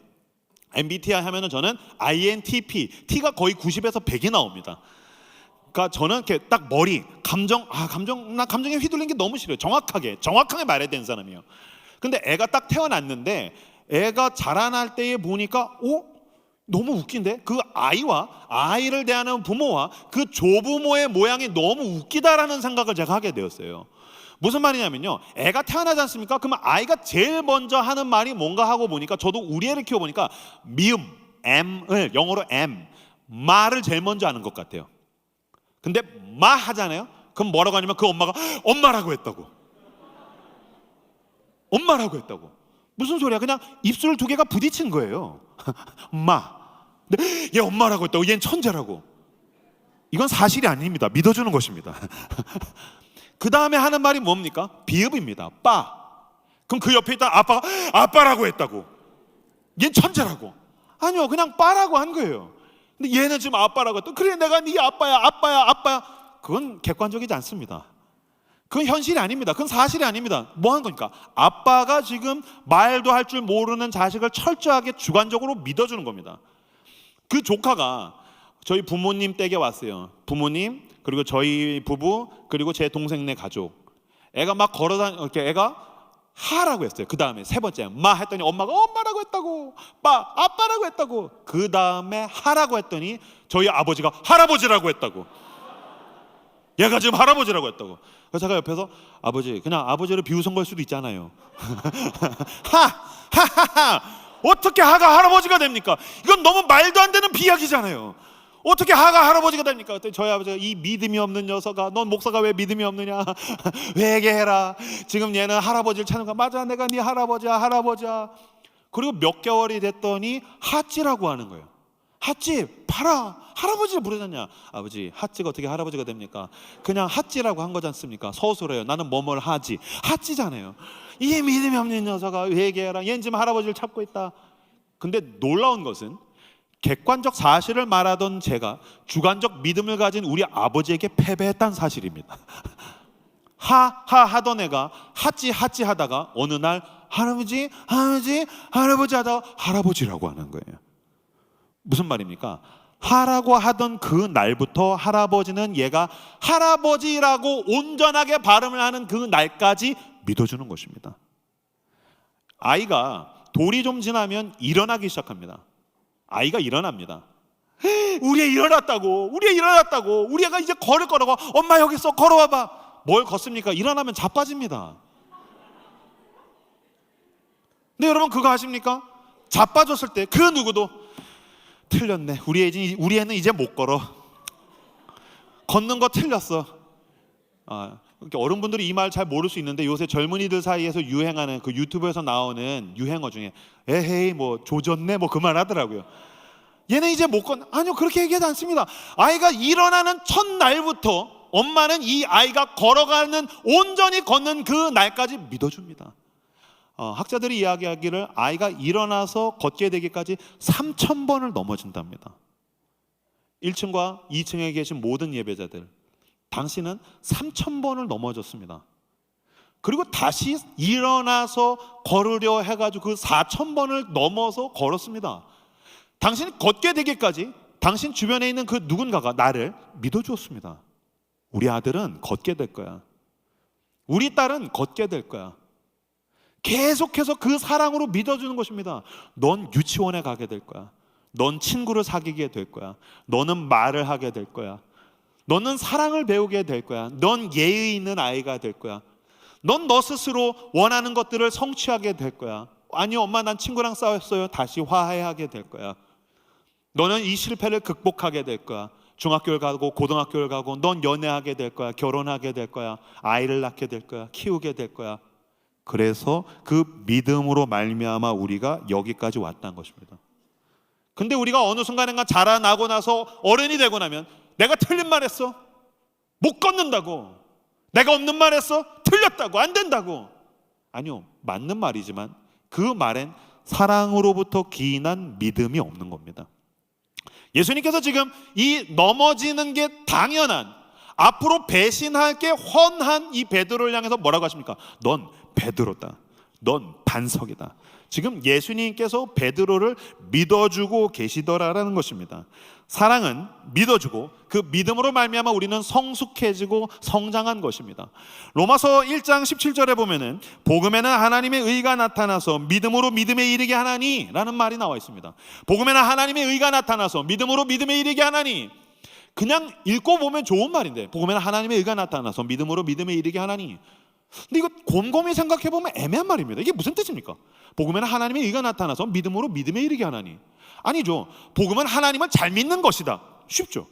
MBTI 하면은 저는 INTP, T가 거의 90에서 100이 나옵니다. 그러니까 저는 이렇게 딱 머리, 나 감정에 휘둘리는 게 너무 싫어요. 정확하게 말해야 되는 사람이에요. 근데 애가 딱 태어났는데 애가 자라날 때에 보니까 너무 웃긴데? 그 아이를 대하는 부모와 그 조부모의 모양이 너무 웃기다라는 생각을 제가 하게 되었어요. 무슨 말이냐면요, 애가 태어나지 않습니까? 그러면 아이가 제일 먼저 하는 말이 뭔가 하고 보니까, 저도 우리 애를 키워보니까 미음, M을 영어로 M, 마를 제일 먼저 하는 것 같아요. 근데 마 하잖아요? 그럼 뭐라고 하냐면 그 엄마가 엄마라고 했다고. 엄마라고 했다고. 무슨 소리야? 그냥 입술 두 개가 부딪힌 거예요. 엄마. 근데 얘 엄마라고 했다고. 얘는 천재라고. 이건 사실이 아닙니다. 믿어주는 것입니다. 그 다음에 하는 말이 뭡니까? 비읍입니다. 빠. 그럼 그 옆에 있다 아빠가 아빠라고 했다고. 얘는 천재라고. 아니요, 그냥 빠라고 한 거예요. 근데 얘는 지금 아빠라고 했다. 그래, 내가 네 아빠야. 그건 객관적이지 않습니다. 그건 현실이 아닙니다. 그건 사실이 아닙니다. 뭐 하는 겁니까? 아빠가 지금 말도 할 줄 모르는 자식을 철저하게 주관적으로 믿어주는 겁니다. 그 조카가 저희 부모님 댁에 왔어요. 부모님, 그리고 저희 부부, 그리고 제 동생네 가족. 애가 막 이렇게 애가 하라고 했어요. 그 다음에 세 번째 마 했더니 엄마가 엄마라고 했다고, 빠 아빠라고 했다고. 그 다음에 하라고 했더니 저희 아버지가 할아버지라고 했다고. 얘가 지금 할아버지라고 했다고. 그래서 제가 옆에서 아버지, 그냥 아버지를 비웃은 걸 수도 있잖아요. 하하하하. 어떻게 하가 할아버지가 됩니까? 이건 너무 말도 안 되는 비약이잖아요. 어떻게 하가 할아버지가 됩니까? 그랬더니 저희 아버지가 이 믿음이 없는 녀석아, 넌 목사가 왜 믿음이 없느냐? 회개해라. 지금 얘는 할아버지를 찾는 거야. 맞아, 내가 네 할아버지야. 그리고 몇 개월이 됐더니 핫지라고 하는 거예요. 핫지, 봐라. 할아버지를 부르잖냐. 아버지, 핫지가 어떻게 할아버지가 됩니까? 그냥 핫지라고 한 거지 않습니까? 서술해요. 나는 뭐뭘 하지. 핫지잖아요. 이 믿음이 없는 녀석아, 회개해라. 얘는 지금 할아버지를 찾고 있다. 근데 놀라운 것은 객관적 사실을 말하던 제가 주관적 믿음을 가진 우리 아버지에게 패배했다는 사실입니다. 하하 하던 애가 하찌 하다가 어느 날 할아버지 하다가 할아버지라고 하는 거예요. 무슨 말입니까? 하라고 하던 그 날부터 할아버지는 얘가 할아버지라고 온전하게 발음을 하는 그 날까지 믿어주는 것입니다. 아이가 돌이 좀 지나면 일어나기 시작합니다. 아이가 일어납니다. 우리 애 일어났다고, 우리 애가 이제 걸을 거라고. 엄마 여기 있어, 걸어와봐. 뭘 걷습니까? 일어나면 자빠집니다. 근데 여러분 그거 아십니까? 자빠졌을 때 그 누구도 틀렸네, 우리 애는 이제 못 걸어, 걷는 거 틀렸어. 어른분들이 이 말 잘 모를 수 있는데 요새 젊은이들 사이에서 유행하는 그 유튜브에서 나오는 유행어 중에 에헤이 뭐 조졌네 뭐 그 말 하더라고요. 얘는 이제 못 걷. 아니요, 그렇게 얘기하지 않습니다. 아이가 일어나는 첫날부터 엄마는 이 아이가 걸어가는, 온전히 걷는 그 날까지 믿어줍니다. 학자들이 이야기하기를 아이가 일어나서 걷게 되기까지 3,000번을 넘어진답니다. 1층과 2층에 계신 모든 예배자들, 당신은 3,000번을 넘어졌습니다. 그리고 다시 일어나서 걸으려 해가지고 그 4,000번을 넘어서 걸었습니다. 당신이 걷게 되기까지 당신 주변에 있는 그 누군가가 나를 믿어주었습니다. 우리 아들은 걷게 될 거야, 우리 딸은 걷게 될 거야. 계속해서 그 사랑으로 믿어주는 것입니다. 넌 유치원에 가게 될 거야, 넌 친구를 사귀게 될 거야, 너는 말을 하게 될 거야, 너는 사랑을 배우게 될 거야, 넌 예의 있는 아이가 될 거야, 넌 너 스스로 원하는 것들을 성취하게 될 거야. 아니 엄마 난 친구랑 싸웠어요, 다시 화해하게 될 거야. 너는 이 실패를 극복하게 될 거야. 중학교를 가고 고등학교를 가고 넌 연애하게 될 거야, 결혼하게 될 거야, 아이를 낳게 될 거야, 키우게 될 거야. 그래서 그 믿음으로 말미암아 우리가 여기까지 왔다는 것입니다. 근데 우리가 어느 순간인가 자라나고 나서 어른이 되고 나면 내가 틀린 말 했어, 못 걷는다고, 내가 없는 말 했어, 틀렸다고, 안 된다고. 아니요, 맞는 말이지만 그 말엔 사랑으로부터 기인한 믿음이 없는 겁니다. 예수님께서 지금 이 넘어지는 게 당연한, 앞으로 배신할 게 훤한 이 베드로를 향해서 뭐라고 하십니까? 넌 베드로다, 넌 반석이다. 지금 예수님께서 베드로를 믿어주고 계시더라라는 것입니다. 사랑은 믿어주고 그 믿음으로 말미암아 우리는 성숙해지고 성장한 것입니다. 로마서 1장 17절에 보면은 복음에는 하나님의 의가 나타나서 믿음으로 믿음에 이르게 하나니 라는 말이 나와 있습니다. 복음에는 하나님의 의가 나타나서 믿음으로 믿음에 이르게 하나니. 그냥 읽고 보면 좋은 말인데 복음에는 하나님의 의가 나타나서 믿음으로 믿음에 이르게 하나니. 근데 이거 곰곰이 생각해 보면 애매한 말입니다. 이게 무슨 뜻입니까? 복음에는 하나님의 의가 나타나서 믿음으로 믿음에 이르게 하나니. 아니죠. 복음은 하나님을 잘 믿는 것이다. 쉽죠.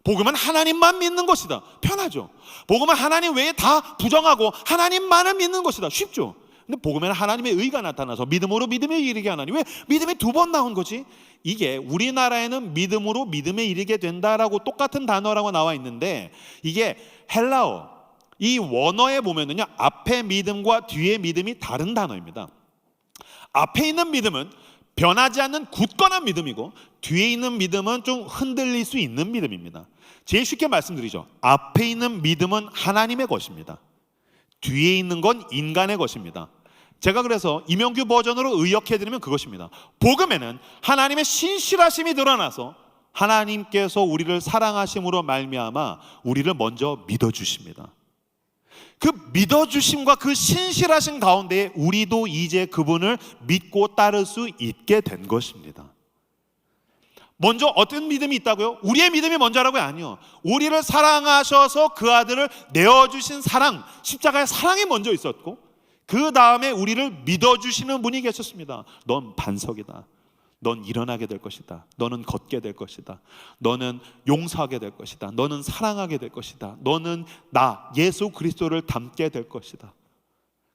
복음은 하나님만 믿는 것이다. 편하죠. 복음은 하나님 외에 다 부정하고 하나님만을 믿는 것이다. 쉽죠. 근데 복음에는 하나님의 의가 나타나서 믿음으로 믿음에 이르게 하나니. 왜 믿음이 두 번 나온 거지? 이게 우리나라에는 믿음으로 믿음에 이르게 된다라고 똑같은 단어라고 나와 있는데 이게 헬라어 이 원어에 보면은요, 앞에 믿음과 뒤에 믿음이 다른 단어입니다. 앞에 있는 믿음은 변하지 않는 굳건한 믿음이고 뒤에 있는 믿음은 좀 흔들릴 수 있는 믿음입니다. 제일 쉽게 말씀드리죠. 앞에 있는 믿음은 하나님의 것입니다. 뒤에 있는 건 인간의 것입니다. 제가 그래서 임영규 버전으로 의역해드리면 그것입니다. 복음에는 하나님의 신실하심이 드러나서 하나님께서 우리를 사랑하심으로 말미암아 우리를 먼저 믿어주십니다. 그 믿어주심과 그 신실하신 가운데 우리도 이제 그분을 믿고 따를 수 있게 된 것입니다. 먼저 어떤 믿음이 있다고요? 우리의 믿음이 먼저라고요? 아니요. 우리를 사랑하셔서 그 아들을 내어주신 사랑, 십자가의 사랑이 먼저 있었고 그 다음에 우리를 믿어주시는 분이 계셨습니다. 넌 반석이다. 넌 일어나게 될 것이다. 너는 걷게 될 것이다. 너는 용서하게 될 것이다. 너는 사랑하게 될 것이다. 너는 나 예수 그리스도를 닮게 될 것이다.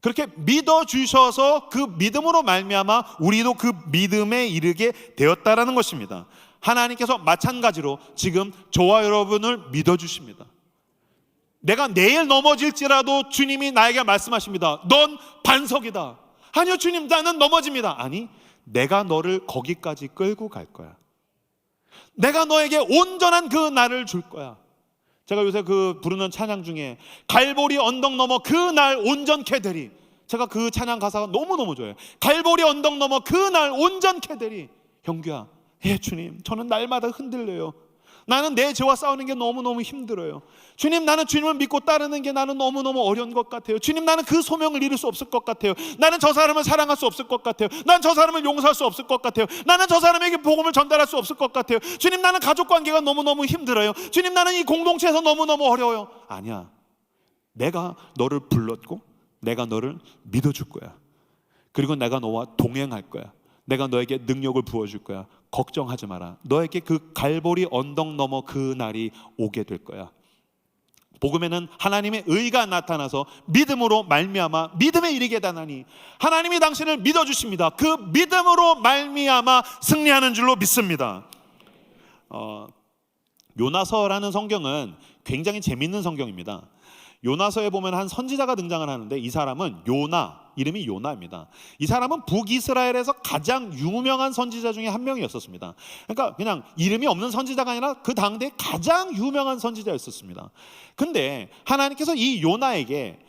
그렇게 믿어주셔서 그 믿음으로 말미암아 우리도 그 믿음에 이르게 되었다라는 것입니다. 하나님께서 마찬가지로 지금 저와 여러분을 믿어주십니다. 내가 내일 넘어질지라도 주님이 나에게 말씀하십니다. 넌 반석이다. 아니요 주님 나는 넘어집니다. 아니 내가 너를 거기까지 끌고 갈 거야. 내가 너에게 온전한 그 날을 줄 거야. 제가 요새 그 부르는 찬양 중에 갈보리 언덕 넘어 그 날 온전케 되리. 제가 그 찬양 가사가 너무너무 좋아요. 갈보리 언덕 넘어 그 날 온전케 되리. 형규야, 예 주님, 저는 날마다 흔들려요. 나는 내 죄와 싸우는 게 너무너무 힘들어요. 주님, 나는 주님을 믿고 따르는 게 나는 너무너무 어려운 것 같아요. 주님, 나는 그 소명을 이룰 수 없을 것 같아요. 나는 저 사람을 사랑할 수 없을 것 같아요. 난 저 사람을 용서할 수 없을 것 같아요. 나는 저 사람에게 복음을 전달할 수 없을 것 같아요. 주님, 나는 가족 관계가 너무너무 힘들어요. 주님, 나는 이 공동체에서 너무너무 어려워요. 아니야, 내가 너를 불렀고 내가 너를 믿어줄 거야. 그리고 내가 너와 동행할 거야. 내가 너에게 능력을 부어줄 거야. 걱정하지 마라. 너에게 그 갈보리 언덕 넘어 그 날이 오게 될 거야. 복음에는 하나님의 의가 나타나서 믿음으로 말미암아 믿음에 이르게 되나니, 하나님이 당신을 믿어주십니다. 그 믿음으로 말미암아 승리하는 줄로 믿습니다. 요나서라는 성경은 굉장히 재밌는 성경입니다. 요나서에 보면 한 선지자가 등장을 하는데, 이 사람은 요나, 이름이 요나입니다. 이 사람은 북이스라엘에서 가장 유명한 선지자 중에 한 명이었었습니다. 그러니까 그냥 이름이 없는 선지자가 아니라 그 당대에 가장 유명한 선지자였었습니다. 근데 하나님께서 이 요나에게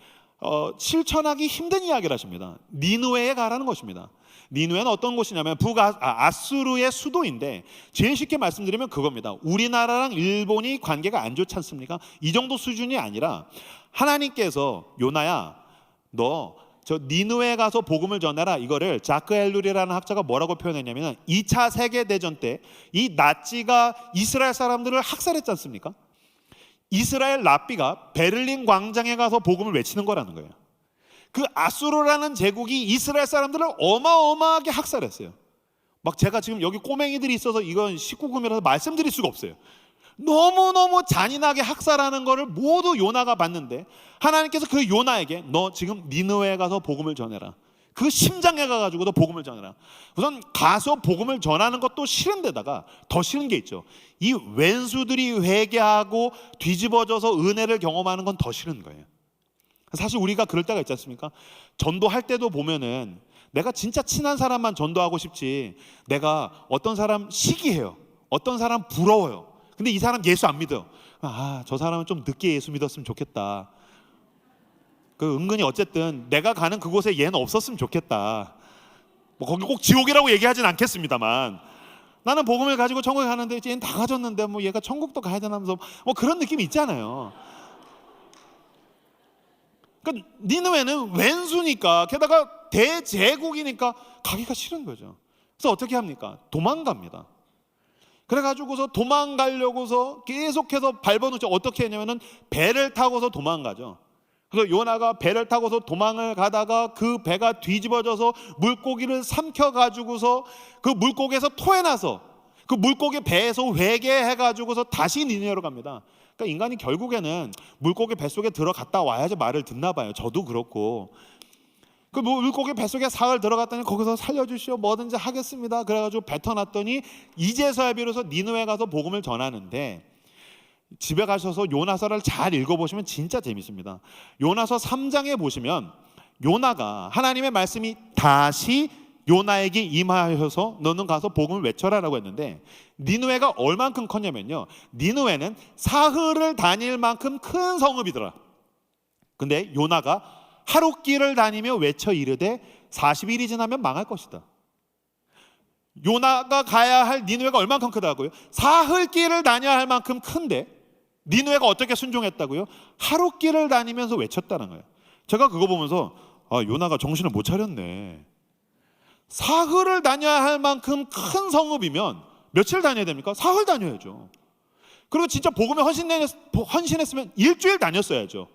실천하기 힘든 이야기를 하십니다. 니느웨에 가라는 것입니다. 니느웨는 어떤 곳이냐면 아수르의 수도인데, 제일 쉽게 말씀드리면 그겁니다. 우리나라랑 일본이 관계가 안 좋지 않습니까? 이 정도 수준이 아니라 하나님께서 요나야, 너 저 니느웨에 가서 복음을 전해라. 이거를 자크 엘룰이라는 학자가 뭐라고 표현했냐면, 2차 세계대전 때 이 나치가 이스라엘 사람들을 학살했지 않습니까? 이스라엘 랍비가 베를린 광장에 가서 복음을 외치는 거라는 거예요. 그 아수르라는 제국이 이스라엘 사람들을 어마어마하게 학살했어요. 막 제가 지금 여기 꼬맹이들이 있어서 이건 19금이라서 말씀드릴 수가 없어요. 너무너무 잔인하게 학살하는 거를 모두 요나가 봤는데, 하나님께서 그 요나에게 너 지금 니느웨에 가서 복음을 전해라. 그 심장에 가가지고도 복음을 전해라. 우선 가서 복음을 전하는 것도 싫은데다가 더 싫은 게 있죠. 이 왼수들이 회개하고 뒤집어져서 은혜를 경험하는 건 더 싫은 거예요. 사실 우리가 그럴 때가 있지 않습니까? 전도할 때도 보면은 내가 진짜 친한 사람만 전도하고 싶지, 내가 어떤 사람 시기해요. 어떤 사람 부러워요. 근데 이 사람 예수 안 믿어요. 저 사람은 좀 늦게 예수 믿었으면 좋겠다. 그 은근히 어쨌든 내가 가는 그곳에 얘는 없었으면 좋겠다. 뭐 거기 꼭 지옥이라고 얘기하진 않겠습니다만, 나는 복음을 가지고 천국에 가는데 얘는 다 가졌는데 뭐 얘가 천국도 가야 되나면서 뭐 그런 느낌이 있잖아요. 그러니까 니느웨는 왼수니까, 게다가 대제국이니까 가기가 싫은 거죠. 그래서 어떻게 합니까? 도망갑니다. 그래가지고서 도망가려고서 계속해서 밟아놓죠. 어떻게 했냐면은 배를 타고서 도망가죠. 그래서 요나가 배를 타고서 도망을 가다가 그 배가 뒤집어져서 물고기를 삼켜가지고서 그 물고기에서 토해나서 그 물고기 배에서 회개해가지고서 다시 니느웨로 갑니다. 그러니까 인간이 결국에는 물고기 뱃속에 들어갔다 와야지 말을 듣나 봐요. 저도 그렇고. 그 물고기 뱃속에 사흘 들어갔더니 거기서 살려주시오, 뭐든지 하겠습니다. 그래가지고 뱉어놨더니 이제서야 비로소 니느웨 가서 복음을 전하는데, 집에 가셔서 요나서를 잘 읽어보시면 진짜 재밌습니다. 요나서 3장에 보시면 요나가 하나님의 말씀이 다시 요나에게 임하여서 너는 가서 복음을 외쳐라라고 했는데, 니느웨가 얼만큼 컸냐면요, 니느웨는 사흘을 다닐 만큼 큰 성읍이더라. 근데 요나가 하룻길을 다니며 외쳐 이르되 40일이 지나면 망할 것이다. 요나가 가야 할 니느웨가 얼만큼 크다고요? 사흘길을 다녀야 할 만큼 큰데 니느웨가 어떻게 순종했다고요? 하룻길을 다니면서 외쳤다는 거예요. 제가 그거 보면서 요나가 정신을 못 차렸네. 사흘을 다녀야 할 만큼 큰 성읍이면 며칠 다녀야 됩니까? 사흘 다녀야죠. 그리고 진짜 복음에 헌신했으면 일주일 다녔어야죠.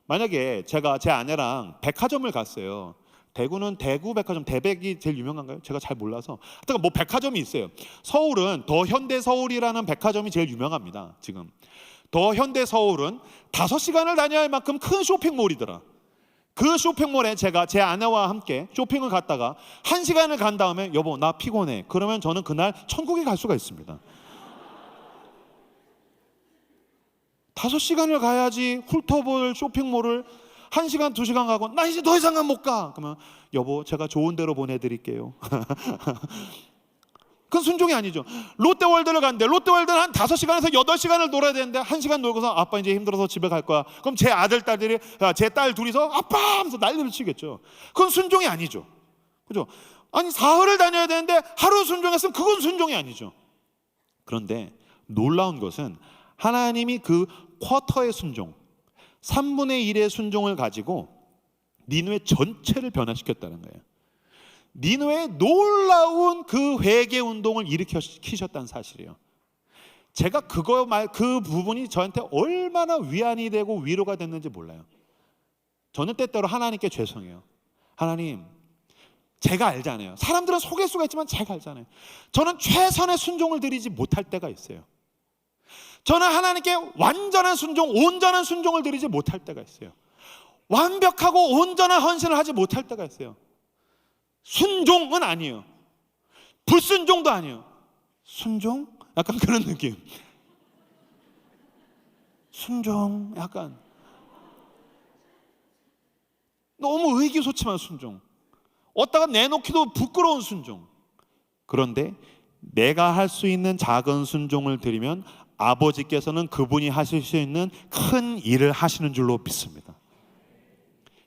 만약에 제가 제 아내랑 백화점을 갔어요. 대구는 대구 백화점, 대백이 제일 유명한가요? 제가 잘 몰라서. 하여튼 뭐 백화점이 있어요. 서울은 더 현대 서울이라는 백화점이 제일 유명합니다. 지금 더 현대 서울은 5시간을 다녀야 할 만큼 큰 쇼핑몰이더라. 그 쇼핑몰에 제가 제 아내와 함께 쇼핑을 갔다가 1시간을 간 다음에 여보 나 피곤해. 그러면 저는 그날 천국에 갈 수가 있습니다. 5시간을 가야지 훑어볼 쇼핑몰을 1시간, 2시간 가고 나 이제 더 이상은 못 가. 그러면 여보 제가 좋은 데로 보내드릴게요. 그건 순종이 아니죠. 롯데월드를 갔는데 롯데월드는 한 5시간에서 8시간을 놀아야 되는데 1시간 놀고서 아빠 이제 힘들어서 집에 갈 거야. 그럼 제 아들, 딸들이, 제 딸 둘이서 아빠 하면서 난리를 치겠죠. 그건 순종이 아니죠. 그죠? 아니 사흘을 다녀야 되는데 하루 순종했으면 그건 순종이 아니죠. 그런데 놀라운 것은 하나님이 그 쿼터의 순종, 3분의 1의 순종을 가지고 니느웨 전체를 변화시켰다는 거예요. 니느웨의 놀라운 그 회개 운동을 일으키셨다는 사실이에요. 제가 그 부분이 저한테 얼마나 위안이 되고 위로가 됐는지 몰라요. 저는 때때로 하나님께 죄송해요. 하나님, 제가 알잖아요. 사람들은 속일 수가 있지만 제가 알잖아요. 저는 최선의 순종을 드리지 못할 때가 있어요. 저는 하나님께 완전한 순종, 온전한 순종을 드리지 못할 때가 있어요. 완벽하고 온전한 헌신을 하지 못할 때가 있어요. 순종은 아니에요. 불순종도 아니에요. 순종? 약간 그런 느낌. 순종, 약간 너무 의기소침한 순종. 어디다가 내놓기도 부끄러운 순종. 그런데 내가 할 수 있는 작은 순종을 드리면 아버지께서는 그분이 하실 수 있는 큰 일을 하시는 줄로 믿습니다.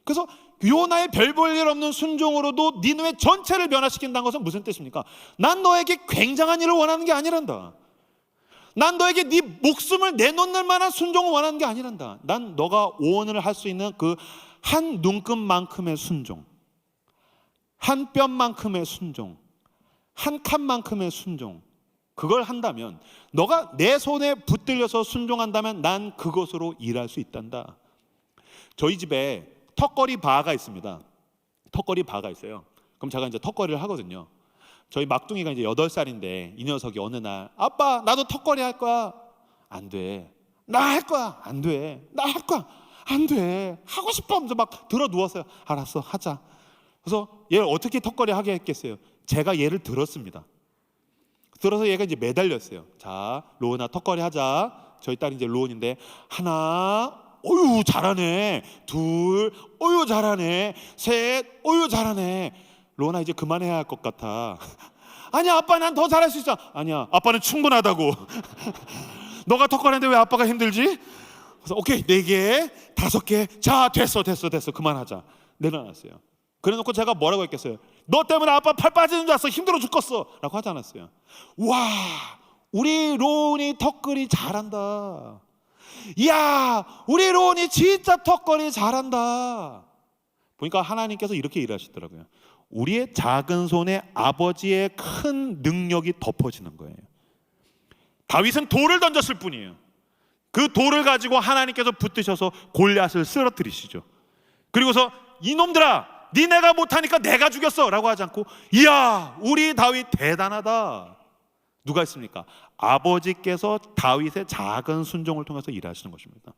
그래서 요나의 별 볼 일 없는 순종으로도 니느웨 전체를 변화시킨다는 것은 무슨 뜻입니까? 난 너에게 굉장한 일을 원하는 게 아니란다. 난 너에게 네 목숨을 내놓는 만한 순종을 원하는 게 아니란다. 난 너가 오온을 할 수 있는 그 한 눈금만큼의 순종, 한 뼘만큼의 순종, 한 칸만큼의 순종, 그걸 한다면, 너가 내 손에 붙들려서 순종한다면 난 그것으로 일할 수 있단다. 저희 집에 턱걸이 바가 있습니다. 턱걸이 바가 있어요. 그럼 제가 이제 턱걸이를 하거든요. 저희 막둥이가 이제 8살인데 이 녀석이 어느 날 아빠 나도 턱걸이 할 거야. 안 돼. 나 할 거야. 안 돼. 나 할 거야. 안 돼. 하고 싶어 하면서 막 들어 누웠어요. 알았어, 하자. 그래서 얘를 어떻게 턱걸이 하게 했겠어요? 제가 얘를 들었습니다. 들어서 얘가 이제 매달렸어요. 자, 로운아 턱걸이 하자. 저희 딸이 이제 로운인데 하나, 어유 잘하네. 둘, 어유 잘하네. 셋, 어유 잘하네. 로운아 이제 그만해야 할 것 같아. 아니야 아빠 난 더 잘할 수 있어. 아니야 아빠는 충분하다고. 너가 턱걸이 하는데 왜 아빠가 힘들지? 그래서 오케이 4개, 5개. 자 됐어 그만하자. 내려놨어요. 그래놓고 제가 뭐라고 했겠어요? 너 때문에 아빠 팔 빠지는 줄 알았어. 힘들어 죽겠어 라고 하지 않았어요. 와, 우리 로운이 턱걸이 잘한다. 이야, 우리 로운이 진짜 턱걸이 잘한다. 보니까 하나님께서 이렇게 일하시더라고요. 우리의 작은 손에 아버지의 큰 능력이 덮어지는 거예요. 다윗은 돌을 던졌을 뿐이에요. 그 돌을 가지고 하나님께서 붙드셔서 골리앗을 쓰러뜨리시죠. 그리고서 이놈들아, 니네가 못하니까 내가 죽였어 라고 하지 않고, 이야 우리 다윗 대단하다. 누가 있습니까? 아버지께서 다윗의 작은 순종을 통해서 일하시는 것입니다.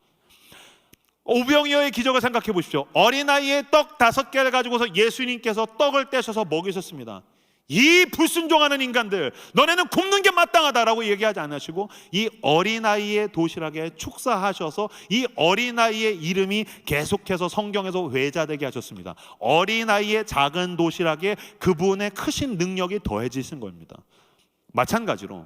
오병이어의 기적을 생각해 보십시오. 어린아이의 떡 5개를 가지고서 예수님께서 떡을 떼셔서 먹이셨습니다. 이 불순종하는 인간들, 너네는 굶는 게 마땅하다라고 얘기하지 않으시고 이 어린아이의 도시락에 축사하셔서 이 어린아이의 이름이 계속해서 성경에서 외자되게 하셨습니다. 어린아이의 작은 도시락에 그분의 크신 능력이 더해지신 겁니다. 마찬가지로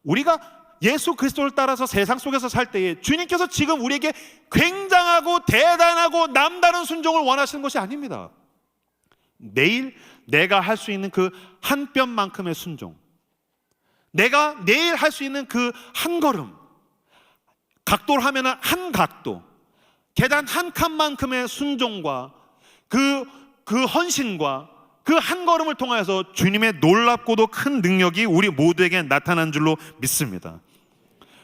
우리가 예수 그리스도를 따라서 세상 속에서 살 때에 주님께서 지금 우리에게 굉장하고 대단하고 남다른 순종을 원하시는 것이 아닙니다. 내일 내가 할 수 있는 그 한 뼘만큼의 순종, 내가 내일 할 수 있는 그 한 걸음, 각도를 하면은 한 각도, 계단 한 칸만큼의 순종과 그 헌신과 그 한 걸음을 통해서 주님의 놀랍고도 큰 능력이 우리 모두에게 나타난 줄로 믿습니다.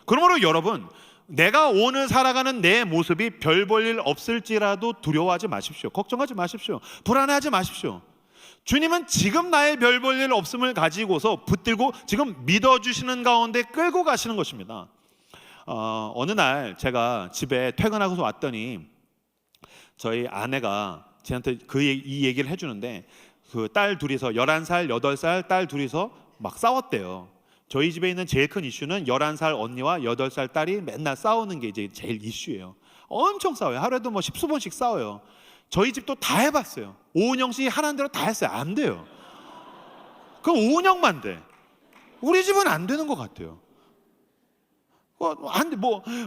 그러므로 여러분, 내가 오늘 살아가는 내 모습이 별 볼 일 없을지라도 두려워하지 마십시오. 걱정하지 마십시오. 불안해하지 마십시오. 주님은 지금 나의 별 볼 일 없음을 가지고서 붙들고 지금 믿어주시는 가운데 끌고 가시는 것입니다. 어느 날 제가 집에 퇴근하고서 왔더니 저희 아내가 저한테 이 얘기를 해주는데, 그 딸 둘이서 11살, 8살 딸 둘이서 막 싸웠대요. 저희 집에 있는 제일 큰 이슈는 11살 언니와 8살 딸이 맨날 싸우는 게 이제 제일 이슈예요. 엄청 싸워요. 하루에도 뭐 10수번씩 싸워요. 저희 집도 다 해봤어요. 오은영 씨 하라는 대로 다 했어요. 안 돼요. 그럼 오은영만 돼. 우리 집은 안 되는 것 같아요.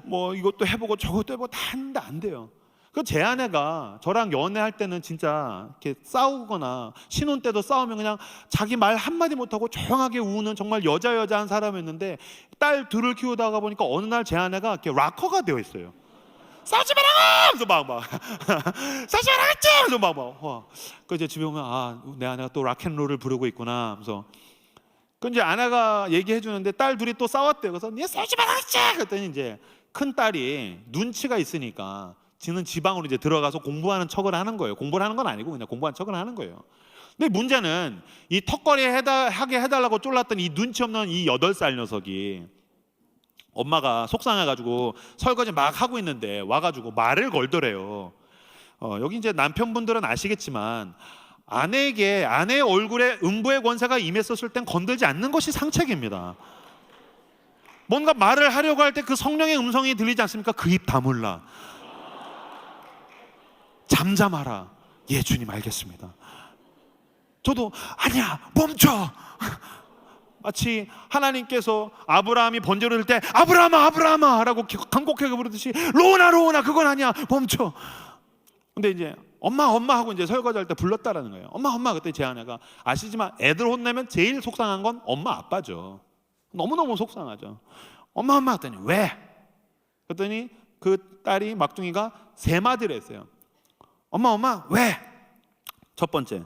뭐 이것도 해보고 저것도 해보고 다 하는데 안 돼요. 제 아내가 저랑 연애할 때는 진짜 이렇게 싸우거나 신혼 때도 싸우면 그냥 자기 말 한마디 못하고 조용하게 우는 정말 여자한 사람이었는데, 딸 둘을 키우다가 보니까 어느 날 제 아내가 이렇게 락커가 되어 있어요. 싸우지 마라! 그래서 막 싸우지 마라 했지! 그래서 그 이제 집에 오면 내 아내가 또 락앤롤을 부르고 있구나 하면서, 그 이제 아내가 얘기해 주는데 딸 둘이 또 싸웠대요. 그래서 니 싸우지 마라 했지! 그랬더니 이제 큰 딸이 눈치가 있으니까 지는 지방으로 이제 들어가서 공부하는 척을 하는 거예요. 공부를 하는 건 아니고 그냥 공부하는 척을 하는 거예요. 근데 문제는 이 턱걸이 하게 해달라고 쫄랐던 이 눈치 없는 이 8살 녀석이 엄마가 속상해가지고 설거지 막 하고 있는데 와가지고 말을 걸더래요. 여기 이제 남편분들은 아시겠지만 아내에게 아내의 얼굴에 음부의 권세가 임했었을 땐 건들지 않는 것이 상책입니다. 뭔가 말을 하려고 할 때 그 성령의 음성이 들리지 않습니까? 그 입 다물라. 잠잠하라. 예, 주님 알겠습니다. 저도 아니야 멈춰. 마치 하나님께서 아브라함이 번제를 들 때 아브라함아 라고 간곡하게 부르듯이 로나 그건 아니야 멈춰. 근데 이제 엄마 하고 이제 설거지할 때 불렀다라는 거예요. 엄마. 그때 제 아내가 아시지만 애들 혼내면 제일 속상한 건 엄마 아빠죠. 너무너무 속상하죠. 엄마 그랬더니 왜? 그랬더니 그 딸이 막둥이가 3마디를 했어요. 엄마 왜? 첫 번째,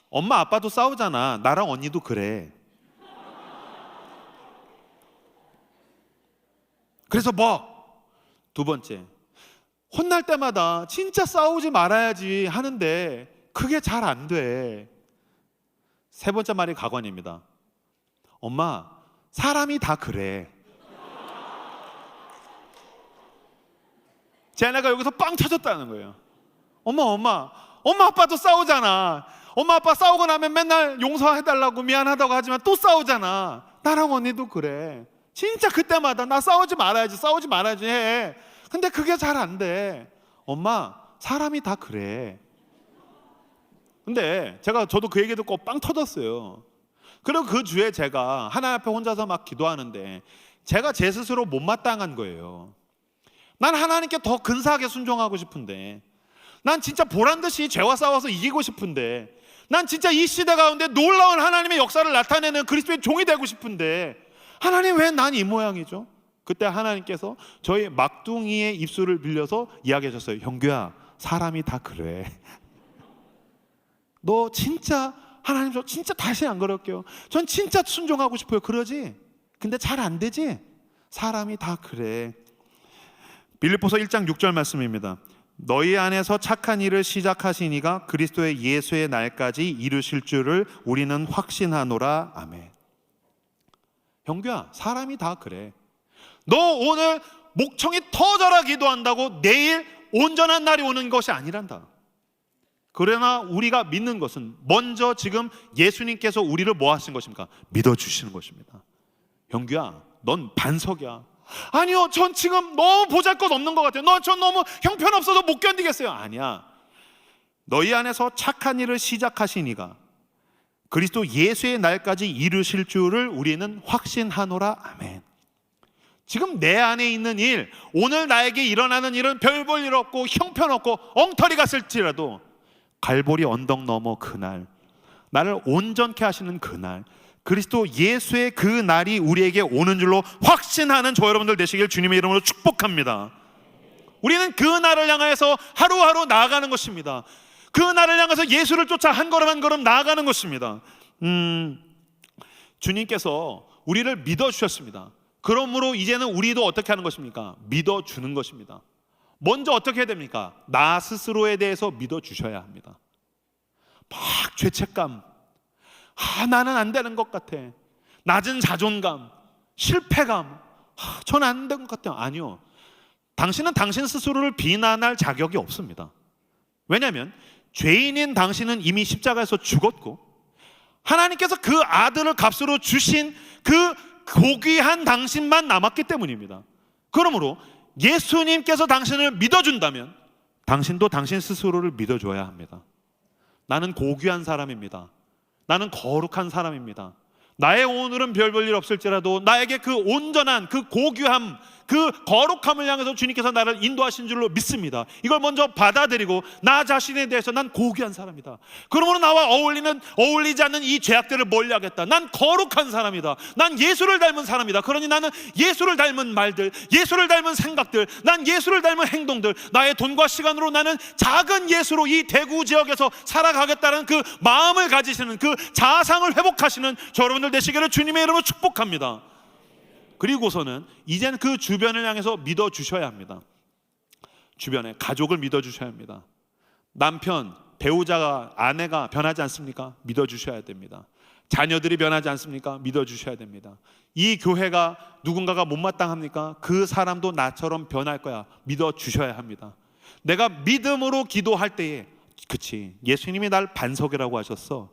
엄마 아빠도 싸우잖아. 나랑 언니도 그래. 그래서 뭐? 두 번째, 혼날 때마다 진짜 싸우지 말아야지 하는데 그게 잘 안 돼. 세 번째 말이 가관입니다. 엄마, 사람이 다 그래. 제 아내가 여기서 빵 터졌다는 거예요. 엄마 아빠도 싸우잖아. 엄마 아빠 싸우고 나면 맨날 용서해달라고 미안하다고 하지만 또 싸우잖아. 나랑 언니도 그래. 진짜 그때마다 나 싸우지 말아야지 해. 근데 그게 잘 안 돼. 엄마, 사람이 다 그래. 근데 저도 그 얘기 듣고 빵 터졌어요. 그리고 그 주에 제가 하나님 앞에 혼자서 막 기도하는데 제가 제 스스로 못마땅한 거예요. 난 하나님께 더 근사하게 순종하고 싶은데, 난 진짜 보란듯이 죄와 싸워서 이기고 싶은데, 난 진짜 이 시대 가운데 놀라운 하나님의 역사를 나타내는 그리스도의 종이 되고 싶은데 하나님 왜 난 이 모양이죠? 그때 하나님께서 저희 막둥이의 입술을 빌려서 이야기하셨어요. 형규야, 사람이 다 그래. 너 진짜 하나님 저 진짜 다시 안 그럴게요. 전 진짜 순종하고 싶어요. 그러지? 근데 잘 안 되지? 사람이 다 그래. 빌립보서 1장 6절 말씀입니다. 너희 안에서 착한 일을 시작하신 이가 그리스도의 예수의 날까지 이루실 줄을 우리는 확신하노라. 아멘. 형규야, 사람이 다 그래. 너 오늘 목청이 터져라 기도한다고 내일 온전한 날이 오는 것이 아니란다. 그러나 우리가 믿는 것은 먼저 지금 예수님께서 우리를 뭐 하신 것입니까? 믿어주시는 것입니다. 형규야, 넌 반석이야. 아니요, 전 지금 너무 보잘것없는 것 같아요. 전 너무 형편없어서 못 견디겠어요. 아니야. 너희 안에서 착한 일을 시작하신 이가 그리스도 예수의 날까지 이루실 줄을 우리는 확신하노라. 아멘. 지금 내 안에 있는 일, 오늘 나에게 일어나는 일은 별 볼 일 없고 형편없고 엉터리 갔을지라도 갈보리 언덕 너머 그날, 나를 온전케 하시는 그날, 그리스도 예수의 그 날이 우리에게 오는 줄로 확신하는 저 여러분들 되시길 주님의 이름으로 축복합니다. 우리는 그 날을 향해서 하루하루 나아가는 것입니다. 그 날을 향해서 예수를 쫓아 한 걸음 한 걸음 나아가는 것입니다. 주님께서 우리를 믿어주셨습니다. 그러므로 이제는 우리도 어떻게 하는 것입니까? 믿어주는 것입니다. 먼저 어떻게 해야 됩니까? 나 스스로에 대해서 믿어주셔야 합니다. 막 죄책감, 나는 안 되는 것 같아, 낮은 자존감, 실패감, 저는 안 되는 것 같아요. 아니요, 당신은 당신 스스로를 비난할 자격이 없습니다. 왜냐하면 죄인인 당신은 이미 십자가에서 죽었고 하나님께서 그 아들을 값으로 주신 그 고귀한 당신만 남았기 때문입니다. 그러므로 예수님께서 당신을 믿어준다면 당신도 당신 스스로를 믿어줘야 합니다. 나는 고귀한 사람입니다. 나는 거룩한 사람입니다. 나의 오늘은 별 볼 일 없을지라도 나에게 그 온전한 그 고귀함, 그 거룩함을 향해서 주님께서 나를 인도하신 줄로 믿습니다. 이걸 먼저 받아들이고 나 자신에 대해서 난 고귀한 사람이다. 그러므로 나와 어울리지 않는 이 죄악들을 멀리하겠다. 난 거룩한 사람이다. 난 예수를 닮은 사람이다. 그러니 나는 예수를 닮은 말들, 예수를 닮은 생각들, 난 예수를 닮은 행동들, 나의 돈과 시간으로 나는 작은 예수로 이 대구 지역에서 살아가겠다는 그 마음을 가지시는, 그 자아상을 회복하시는 여러분들 되시기를 주님의 이름으로 축복합니다. 그리고서는 이제는 그 주변을 향해서 믿어주셔야 합니다. 주변에 가족을 믿어주셔야 합니다. 남편, 배우자가, 아내가 변하지 않습니까? 믿어주셔야 됩니다. 자녀들이 변하지 않습니까? 믿어주셔야 됩니다. 이 교회가 누군가가 못마땅합니까? 그 사람도 나처럼 변할 거야. 믿어주셔야 합니다. 내가 믿음으로 기도할 때에, 그치, 예수님이 날 반석이라고 하셨어.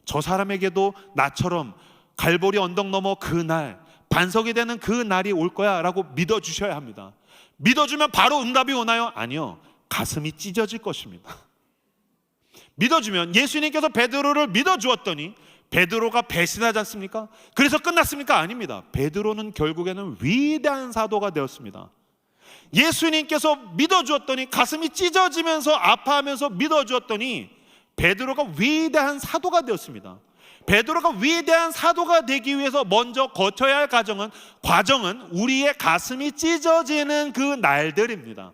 저 사람에게도 나처럼 갈보리 언덕 넘어 그날 반석이 되는 그 날이 올 거야 라고 믿어주셔야 합니다. 믿어주면 바로 응답이 오나요? 아니요. 가슴이 찢어질 것입니다. 믿어주면, 예수님께서 베드로를 믿어주었더니 베드로가 배신하지 않습니까? 그래서 끝났습니까? 아닙니다. 베드로는 결국에는 위대한 사도가 되었습니다. 예수님께서 믿어주었더니, 가슴이 찢어지면서 아파하면서 믿어주었더니 베드로가 위대한 사도가 되었습니다. 베드로가 위대한 사도가 되기 위해서 먼저 거쳐야 할 과정은 우리의 가슴이 찢어지는 그 날들입니다.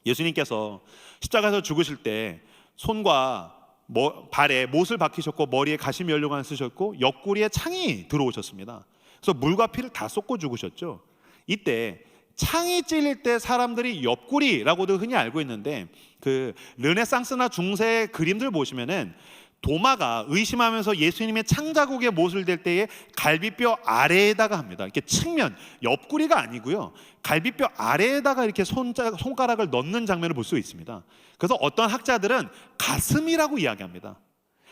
예수님께서 십자가에서 죽으실 때 손과 발에 못을 박히셨고 머리에 가시면류관을 쓰셨고 옆구리에 창이 들어오셨습니다. 그래서 물과 피를 다 쏟고 죽으셨죠. 이때 창이 찔릴 때 사람들이 옆구리라고도 흔히 알고 있는데, 그 르네상스나 중세 그림들 보시면은 도마가 의심하면서 예수님의 창자국에 못을 댈 때에 갈비뼈 아래에다가 합니다. 이렇게 측면, 옆구리가 아니고요, 갈비뼈 아래에다가 이렇게 손가락을 넣는 장면을 볼 수 있습니다. 그래서 어떤 학자들은 가슴이라고 이야기합니다.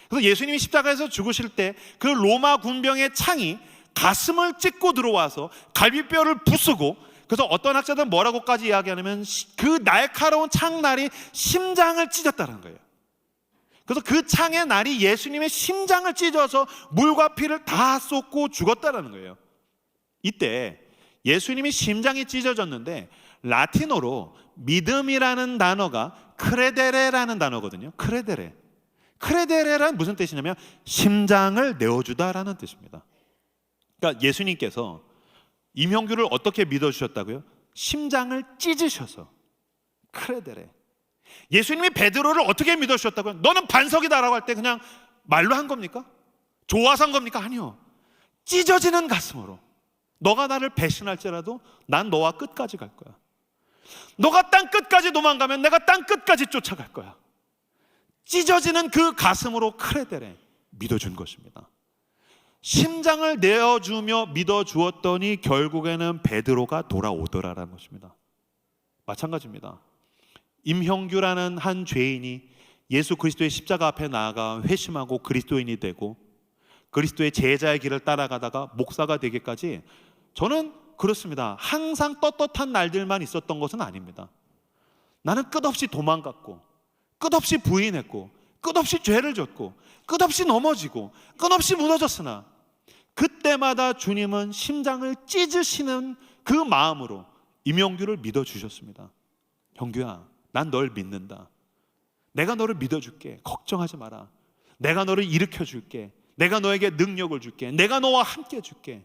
그래서 예수님이 십자가에서 죽으실 때 그 로마 군병의 창이 가슴을 찢고 들어와서 갈비뼈를 부수고, 그래서 어떤 학자들은 뭐라고까지 이야기하냐면 그 날카로운 창날이 심장을 찢었다는 거예요. 그래서 그 창의 날이 예수님의 심장을 찢어서 물과 피를 다 쏟고 죽었다는 거예요. 이때 예수님이 심장이 찢어졌는데 라틴어로 믿음이라는 단어가 크레데레라는 단어거든요. 크레데레란 무슨 뜻이냐면 심장을 내어주다라는 뜻입니다. 그러니까 예수님께서 임형규를 어떻게 믿어주셨다고요? 심장을 찢으셔서. 크레데레. 예수님이 베드로를 어떻게 믿어주셨다고요? 너는 반석이다라고 할 때 그냥 말로 한 겁니까? 좋아서 한 겁니까? 아니요. 찢어지는 가슴으로. 너가 나를 배신할지라도 난 너와 끝까지 갈 거야. 너가 땅 끝까지 도망가면 내가 땅 끝까지 쫓아갈 거야. 찢어지는 그 가슴으로 크레데레 믿어준 것입니다. 심장을 내어주며 믿어주었더니 결국에는 베드로가 돌아오더라라는 것입니다. 마찬가지입니다. 임형규라는 한 죄인이 예수 그리스도의 십자가 앞에 나아가 회심하고 그리스도인이 되고 그리스도의 제자의 길을 따라가다가 목사가 되기까지, 저는 그렇습니다. 항상 떳떳한 날들만 있었던 것은 아닙니다. 나는 끝없이 도망갔고, 끝없이 부인했고, 끝없이 죄를 졌고, 끝없이 넘어지고, 끝없이 무너졌으나 그때마다 주님은 심장을 찢으시는 그 마음으로 임형규를 믿어주셨습니다. 형규야, 난 널 믿는다. 내가 너를 믿어줄게. 걱정하지 마라. 내가 너를 일으켜줄게. 내가 너에게 능력을 줄게. 내가 너와 함께 해줄게.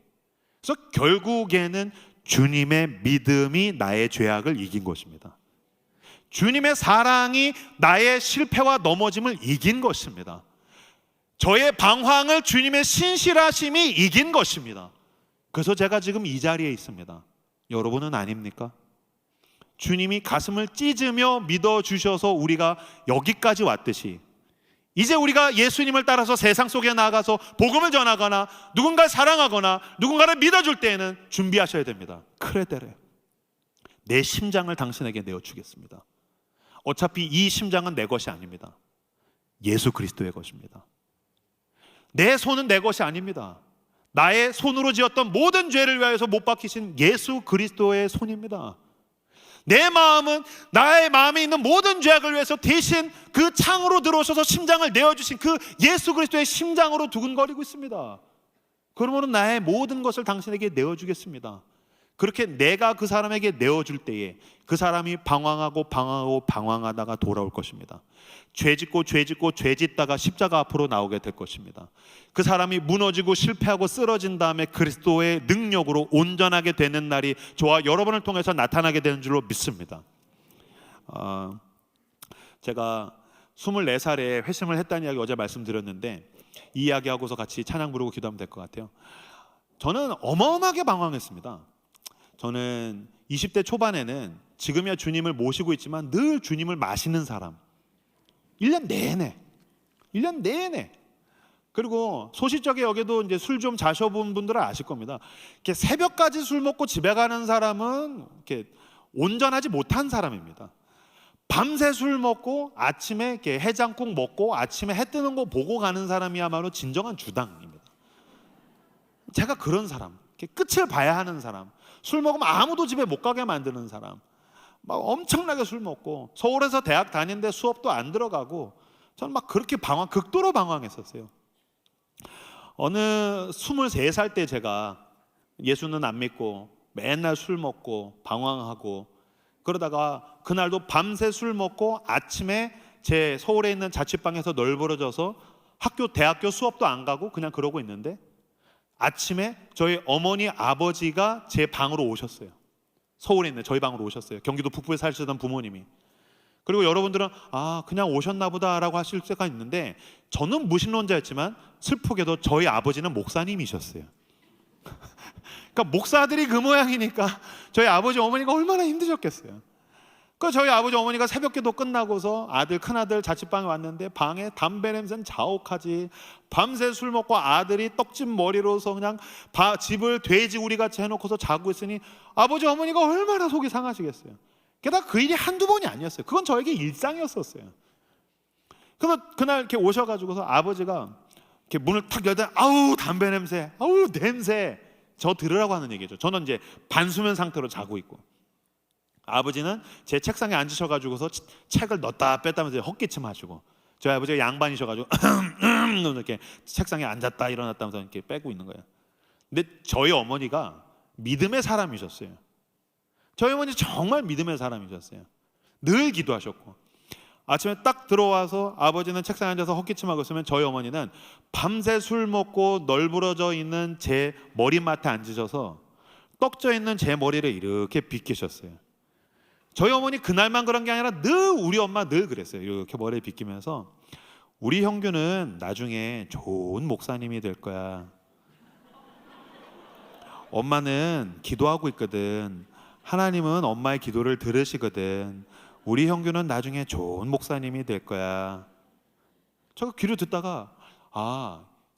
그래서 결국에는 주님의 믿음이 나의 죄악을 이긴 것입니다. 주님의 사랑이 나의 실패와 넘어짐을 이긴 것입니다. 저의 방황을 주님의 신실하심이 이긴 것입니다. 그래서 제가 지금 이 자리에 있습니다. 여러분은 아닙니까? 주님이 가슴을 찢으며 믿어주셔서 우리가 여기까지 왔듯이, 이제 우리가 예수님을 따라서 세상 속에 나가서 복음을 전하거나 누군가를 사랑하거나 누군가를 믿어줄 때에는 준비하셔야 됩니다. 크레데레, 내 심장을 당신에게 내어주겠습니다. 어차피 이 심장은 내 것이 아닙니다. 예수 그리스도의 것입니다. 내 손은 내 것이 아닙니다. 나의 손으로 지었던 모든 죄를 위하여서 못 박히신 예수 그리스도의 손입니다. 내 마음은 나의 마음에 있는 모든 죄악을 위해서 대신 그 창으로 들어오셔서 심장을 내어주신 그 예수 그리스도의 심장으로 두근거리고 있습니다. 그러므로 나의 모든 것을 당신에게 내어주겠습니다. 그렇게 내가 그 사람에게 내어줄 때에 그 사람이 방황하다가 돌아올 것입니다. 죄짓고 죄짓다가 십자가 앞으로 나오게 될 것입니다. 그 사람이 무너지고 실패하고 쓰러진 다음에 그리스도의 능력으로 온전하게 되는 날이 저와 여러분을 통해서 나타나게 되는 줄로 믿습니다. 제가 24살에 회심을 했다는 이야기 어제 말씀드렸는데, 이 이야기하고서 같이 찬양 부르고 기도하면 될 것 같아요. 저는 어마어마하게 방황했습니다. 저는 20대 초반에는 지금이야 주님을 모시고 있지만 늘 주님을 마시는 사람, 1년 내내. 그리고 소시적에 여기도 이제 술 좀 자셔본 분들은 아실 겁니다. 이렇게 새벽까지 술 먹고 집에 가는 사람은 이렇게 온전하지 못한 사람입니다. 밤새 술 먹고 아침에 이렇게 해장국 먹고 아침에 해 뜨는 거 보고 가는 사람이야말로 진정한 주당입니다. 제가 그런 사람, 이렇게 끝을 봐야 하는 사람, 술 먹으면 아무도 집에 못 가게 만드는 사람, 막 엄청나게 술 먹고 서울에서 대학 다니는데 수업도 안 들어가고, 저는 막 그렇게 극도로 방황했었어요. 어느 23살 때 제가 예수는 안 믿고 맨날 술 먹고 방황하고 그러다가 그날도 밤새 술 먹고 아침에 제 서울에 있는 자취방에서 널브러져서 대학교 수업도 안 가고 그냥 그러고 있는데, 아침에 저희 어머니 아버지가 제 방으로 오셨어요. 서울에 있는 저희 방으로 오셨어요. 경기도 북부에 사시던 부모님이. 그리고 여러분들은 그냥 오셨나 보다라고 하실 때가 있는데, 저는 무신론자였지만 슬프게도 저희 아버지는 목사님이셨어요. 그러니까 목사들이 그 모양이니까 저희 아버지 어머니가 얼마나 힘드셨겠어요. 그 저희 아버지 어머니가 새벽기도 끝나고서 큰아들 자취방에 왔는데 방에 담배 냄새는 자욱하지, 밤새 술 먹고 아들이 떡집 머리로서 그냥 집을 돼지우리같이 해놓고서 자고 있으니 아버지 어머니가 얼마나 속이 상하시겠어요. 게다가 그 일이 한두 번이 아니었어요. 그건 저에게 일상이었었어요. 그래서 그날 이렇게 오셔가지고서 아버지가 이렇게 문을 탁 열다, 담배 냄새, 냄새, 저 들으라고 하는 얘기죠. 저는 이제 반수면 상태로 자고 있고, 아버지는 제 책상에 앉으셔가지고서 책을 넣었다 뺐다 하면서 헛기침 하시고, 저희 아버지가 양반이셔가지고 이렇게 책상에 앉았다 일어났다 하면서 이렇게 빼고 있는 거예요. 근데 저희 어머니가 믿음의 사람이셨어요. 저희 어머니 정말 믿음의 사람이셨어요. 늘 기도하셨고, 아침에 딱 들어와서 아버지는 책상에 앉아서 헛기침하고 있으면 저희 어머니는 밤새 술 먹고 널브러져 있는 제 머리맡에 앉으셔서 떡져 있는 제 머리를 이렇게 빗기셨어요. 저희 어머니 그날만 그런 게 아니라 늘 우리 엄마 늘 그랬어요. 이렇게 머리를 빗기면서, 우리 형규는 나중에 좋은 목사님이 될 거야. 엄마는 기도하고 있거든. 하나님은 엄마의 기도를 들으시거든. 우리 형규는 나중에 좋은 목사님이 될 거야. 제가 귀를 듣다가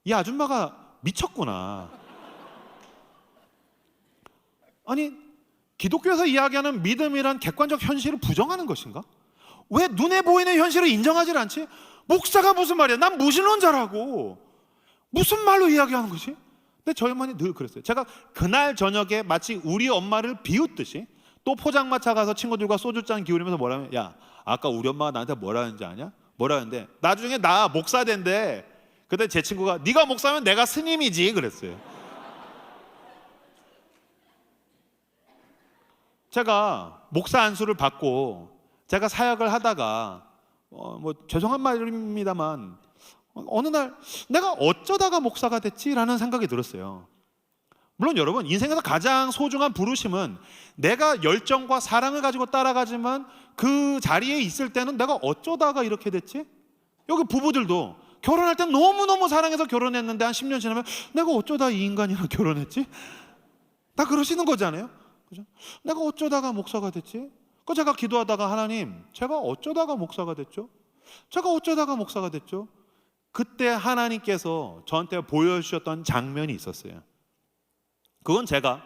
이 아줌마가 미쳤구나. 아니, 기독교에서 이야기하는 믿음이란 객관적 현실을 부정하는 것인가? 왜 눈에 보이는 현실을 인정하지 않지? 목사가 무슨 말이야? 난 무신론자라고. 무슨 말로 이야기하는 거지? 근데 저희 어머니 늘 그랬어요. 제가 그날 저녁에 마치 우리 엄마를 비웃듯이 또 포장마차 가서 친구들과 소주잔 기울이면서 뭐라면, 야, 아까 우리 엄마가 나한테 뭐라 하는지 아냐? 뭐라 하는데, 나중에 나 목사 된대. 그때 제 친구가, 네가 목사면 내가 스님이지 그랬어요. 제가 목사 안수를 받고 제가 사역을 하다가 죄송한 말입니다만 어느 날 내가 어쩌다가 목사가 됐지라는 생각이 들었어요. 물론 여러분, 인생에서 가장 소중한 부르심은 내가 열정과 사랑을 가지고 따라가지만 그 자리에 있을 때는 내가 어쩌다가 이렇게 됐지? 여기 부부들도 결혼할 땐 너무너무 사랑해서 결혼했는데 한 10년 지나면 내가 어쩌다 이 인간이랑 결혼했지? 다 그러시는 거잖아요. 그죠? 내가 어쩌다가 목사가 됐지? 그 제가 기도하다가, 하나님, 제가 어쩌다가 목사가 됐죠? 제가 어쩌다가 목사가 됐죠? 그때 하나님께서 저한테 보여주셨던 장면이 있었어요. 그건 제가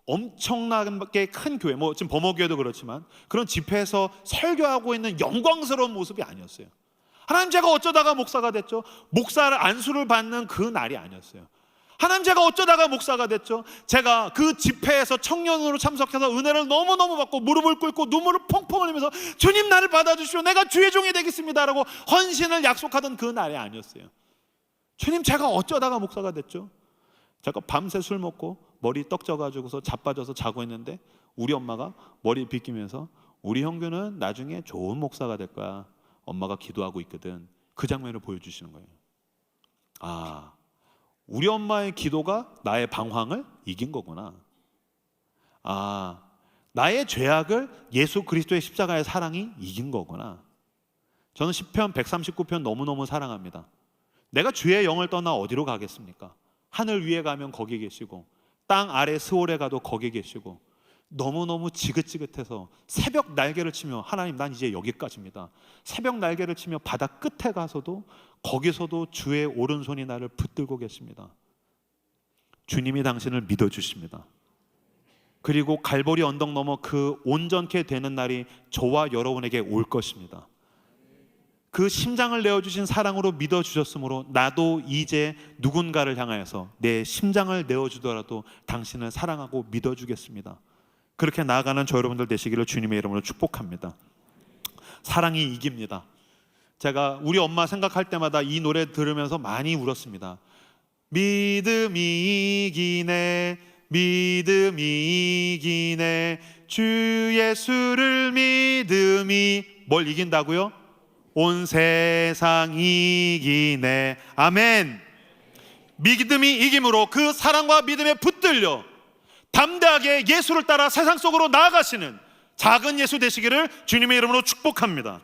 엄청나게 큰 교회, 지금 범어교회도 그렇지만 그런 집회에서 설교하고 있는 영광스러운 모습이 아니었어요. 하나님, 제가 어쩌다가 목사가 됐죠? 목사를 안수를 받는 그 날이 아니었어요. 하나님, 제가 어쩌다가 목사가 됐죠? 제가 그 집회에서 청년으로 참석해서 은혜를 너무너무 받고 무릎을 꿇고 눈물을 펑펑 흘리면서, 주님 나를 받아주시오, 내가 주의 종이 되겠습니다 라고 헌신을 약속하던 그 날이 아니었어요. 주님, 제가 어쩌다가 목사가 됐죠? 잠깐 밤새 술 먹고 머리 떡 져가지고서 자빠져서 자고 있는데 우리 엄마가 머리 빗기면서 우리 형규는 나중에 좋은 목사가 될 거야. 엄마가 기도하고 있거든. 그 장면을 보여주시는 거예요. 아, 우리 엄마의 기도가 나의 방황을 이긴 거구나. 아, 나의 죄악을 예수 그리스도의 십자가의 사랑이 이긴 거구나. 저는 시편 139편 너무너무 사랑합니다. 내가 주의 영을 떠나 어디로 가겠습니까? 하늘 위에 가면 거기 계시고 땅 아래 스올에 가도 거기 계시고 너무너무 지긋지긋해서 새벽 날개를 치며 하나님 난 이제 여기까지입니다. 새벽 날개를 치며 바다 끝에 가서도 거기서도 주의 오른손이 나를 붙들고 계십니다. 주님이 당신을 믿어주십니다. 그리고 갈보리 언덕 넘어 그 온전케 되는 날이 저와 여러분에게 올 것입니다. 그 심장을 내어주신 사랑으로 믿어주셨으므로 나도 이제 누군가를 향하여서 내 심장을 내어주더라도 당신을 사랑하고 믿어주겠습니다. 그렇게 나아가는 저 여러분들 되시기를 주님의 이름으로 축복합니다. 사랑이 이깁니다. 제가 우리 엄마 생각할 때마다 이 노래 들으면서 많이 울었습니다. 믿음이 이기네, 믿음이 이기네, 주 예수를 믿음이 뭘 이긴다고요? 온 세상 이기네. 아멘. 믿음이 이김으로 그 사랑과 믿음에 붙들려 담대하게 예수를 따라 세상 속으로 나아가시는 작은 예수 되시기를 주님의 이름으로 축복합니다.